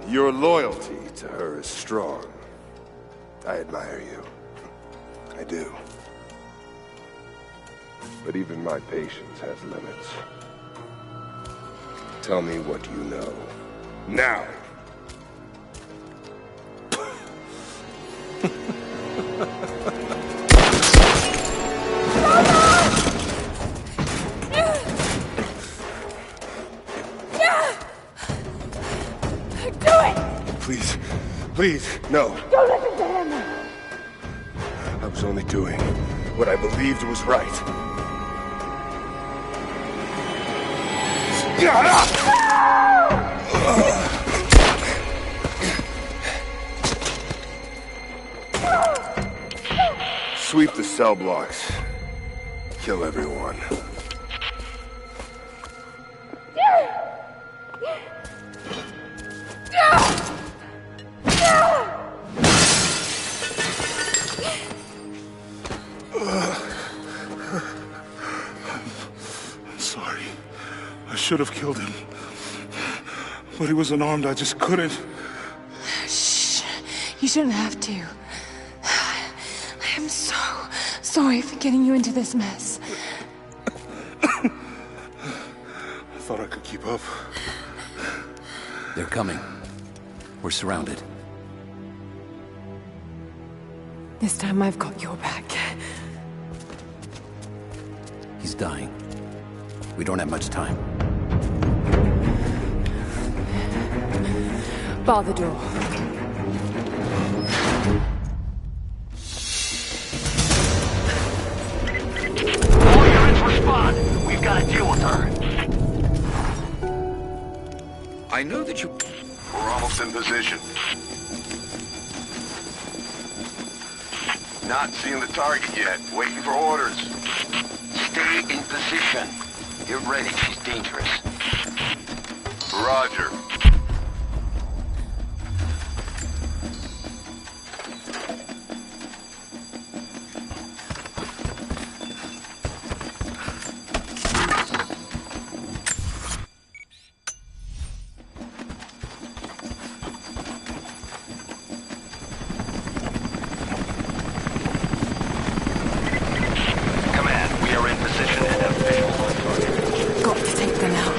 Your loyalty to her is strong. I admire you. I do. But even my patience has limits. Tell me what you know. Now! Please, please, no. Don't listen to him! I was only doing what I believed was right. Sweep the cell blocks. Kill everyone. I'm sorry. I should have killed him. But he was unarmed, I just couldn't. Shh. You shouldn't have to. I am so sorry for getting you into this mess. I thought I could keep up. They're coming. We're surrounded. This time I've got your back. He's dying. We don't have much time. Bar the door. All units respond. We've got to deal with her. I know that you... We're almost in position. Not seeing the target yet. Waiting for orders. Stay in position. Get ready, she's dangerous. Roger. Got to take them out.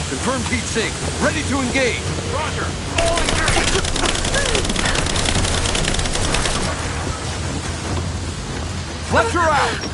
Confirmed heat sink. Ready to engage. Roger. All engaged. Fletcher out.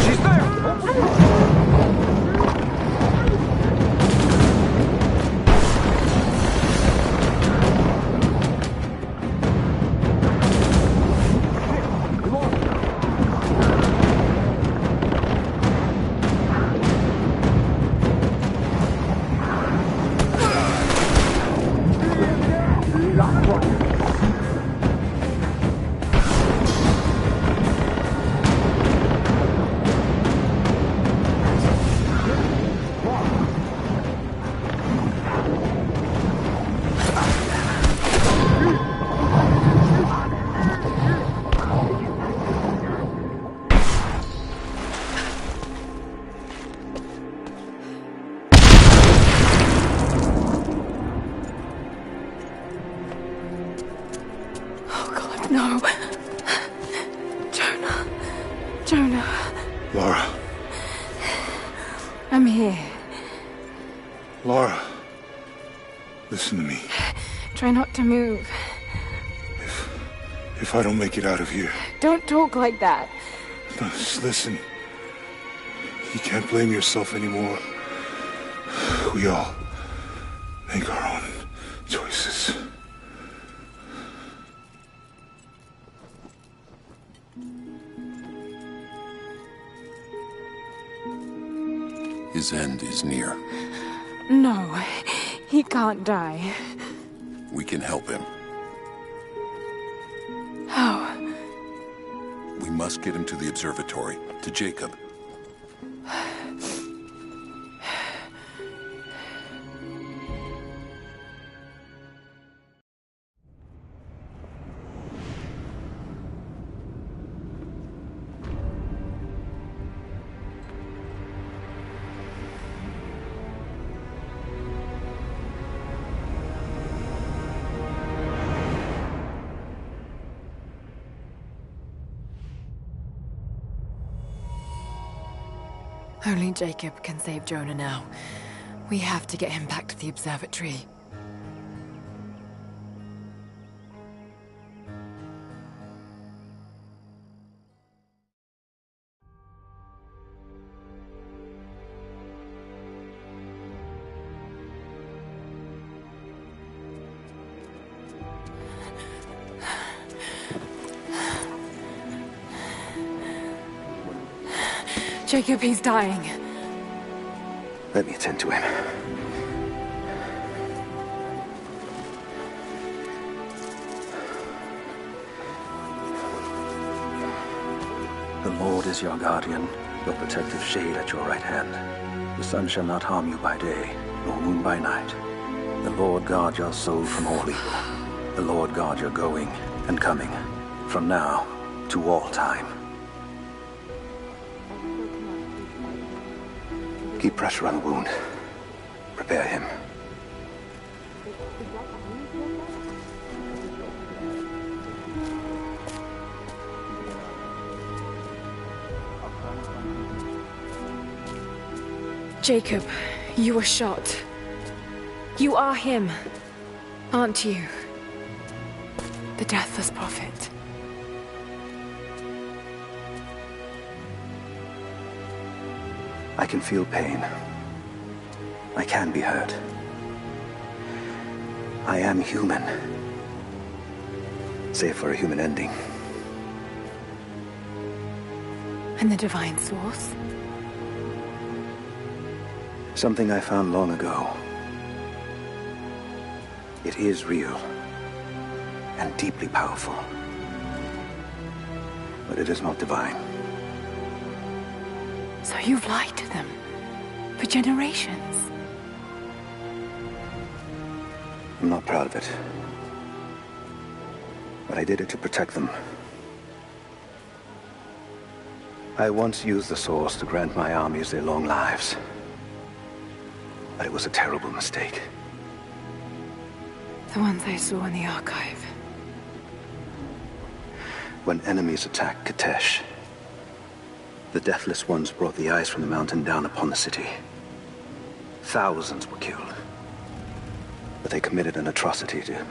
She's there! No. Jonah. Jonah. Laura. I'm here. Laura. Listen to me. Try not to move. If I don't make it out of here... Don't talk like that. No, just listen. You can't blame yourself anymore. We all make our own choices. His end is near. No, he can't die. We can help him. How? We must get him to the observatory, to Jacob. Only Jacob can save Jonah now. We have to get him back to the observatory. Jacob, he's dying. Let me attend to him. The Lord is your guardian, your protective shade at your right hand. The sun shall not harm you by day, nor moon by night. The Lord guard your soul from all evil. The Lord guard your going and coming, from now to all time. Keep pressure on the wound. Prepare him. Jacob, you were shot. You are him, aren't you? The Deathless Prophet. I can feel pain. I can be hurt. I am human. Save for a human ending. And the Divine Source? Something I found long ago. It is real. And deeply powerful. But it is not divine. So you've lied to them. For generations. I'm not proud of it. But I did it to protect them. I once used the Source to grant my armies their long lives. But it was a terrible mistake. The ones I saw in the archive. When enemies attacked Katesh, the Deathless Ones brought the ice from the mountain down upon the city. Thousands were killed. But they committed an atrocity to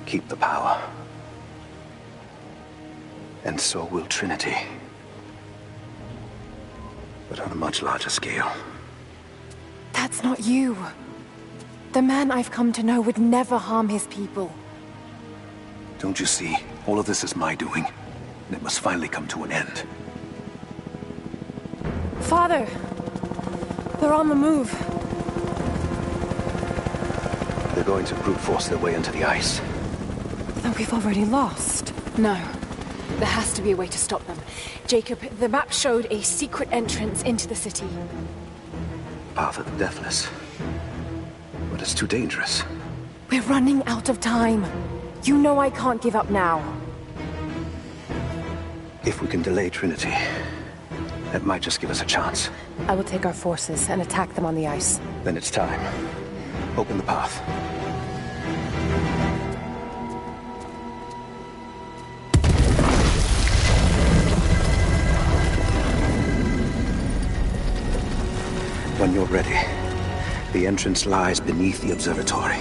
keep the power. And so will Trinity. But on a much larger scale. That's not you. The man I've come to know would never harm his people. Don't you see? All of this is my doing. And it must finally come to an end. Father! They're on the move. They're going to brute force their way into the ice. Then we've already lost. No. There has to be a way to stop them. Jacob, the map showed a secret entrance into the city. Path of the Deathless. But it's too dangerous. We're running out of time. You know I can't give up now. If we can delay Trinity, that might just give us a chance. I will take our forces and attack them on the ice. Then it's time. Open the path. When you're ready, the entrance lies beneath the observatory.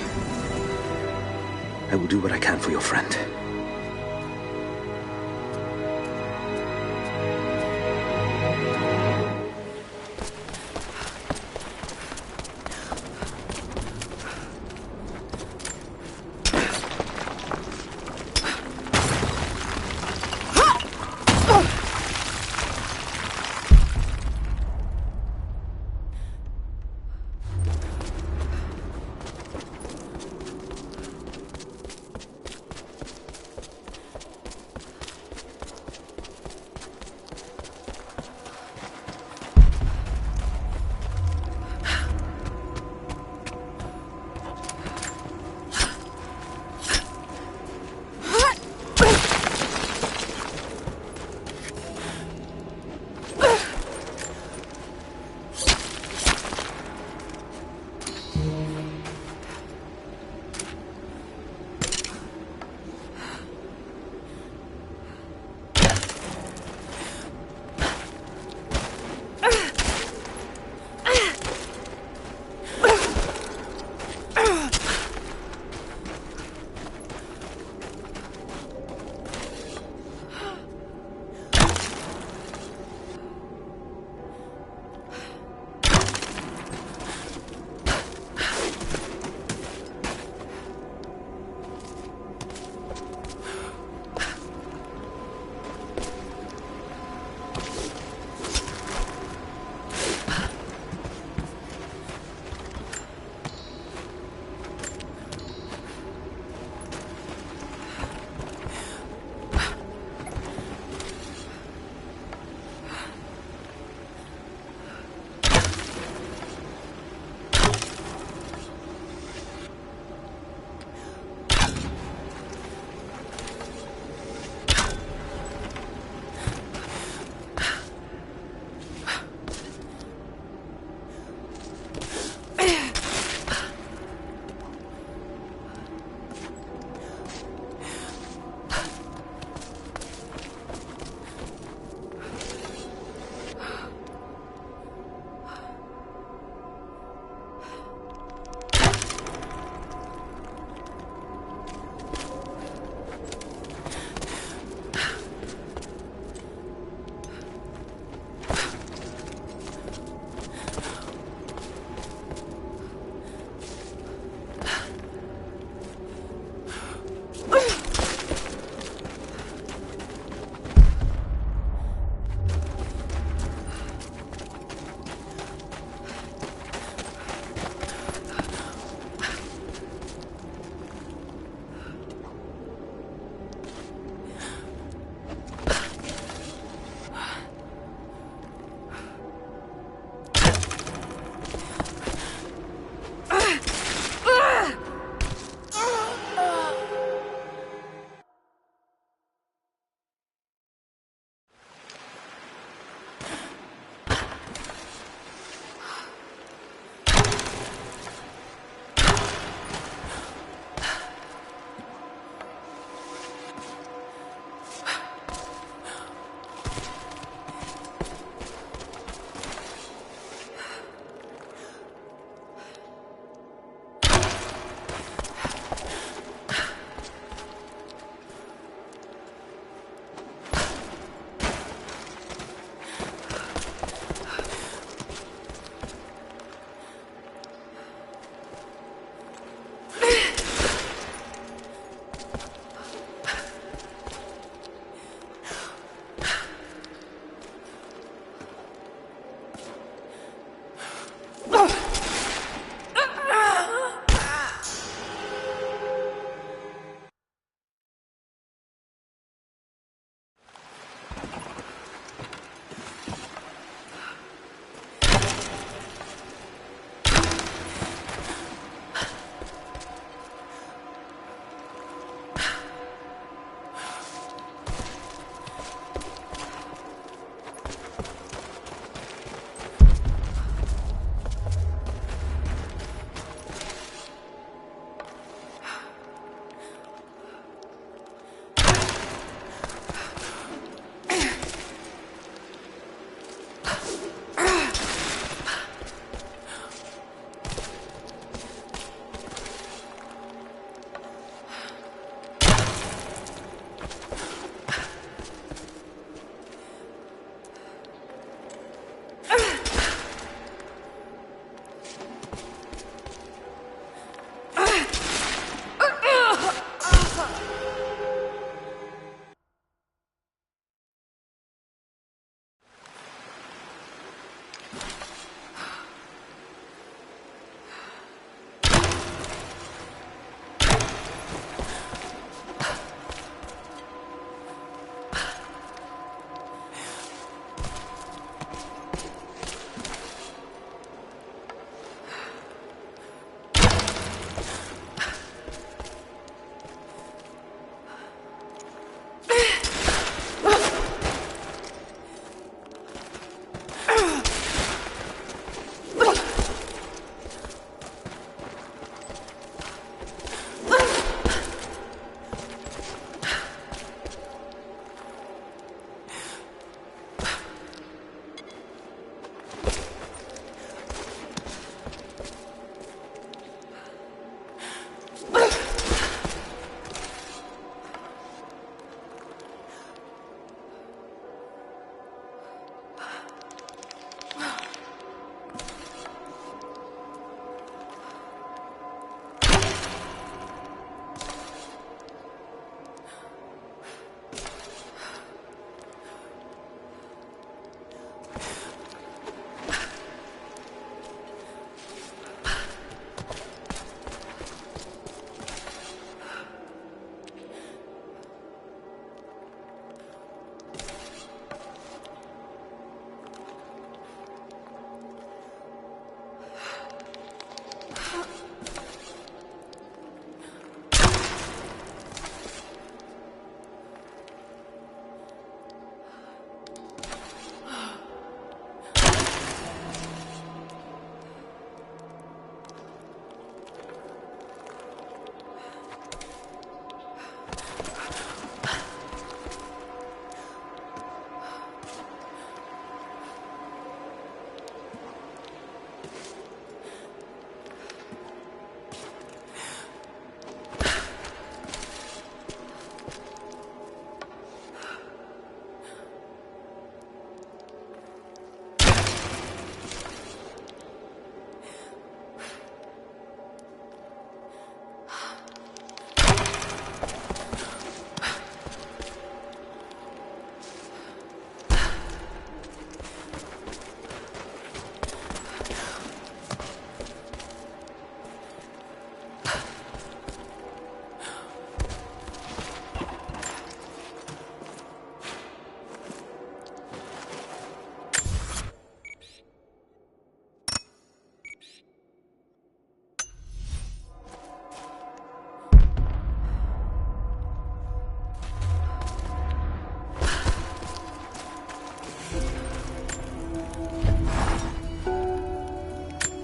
I will do what I can for your friend.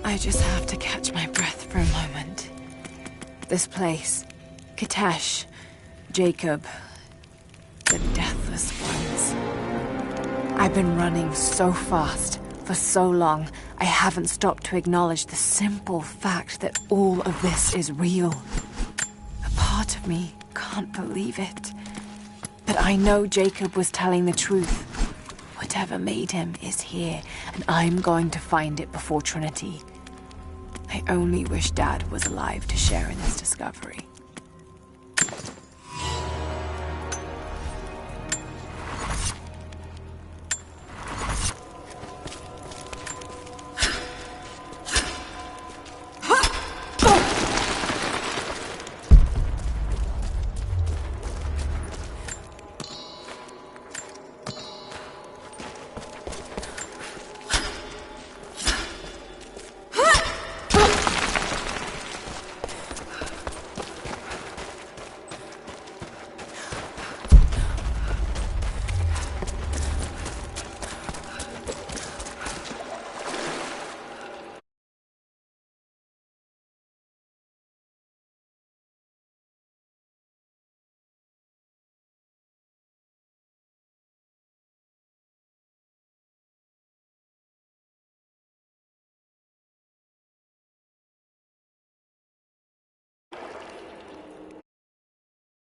I just have to catch my breath for a moment. This place, Kitesh, Jacob, the Deathless Ones. I've been running so fast for so long, I haven't stopped to acknowledge the simple fact that all of this is real. A part of me can't believe it. But I know Jacob was telling the truth. Whatever made him is here, and I'm going to find it before Trinity. I only wish Dad was alive to share in this discovery.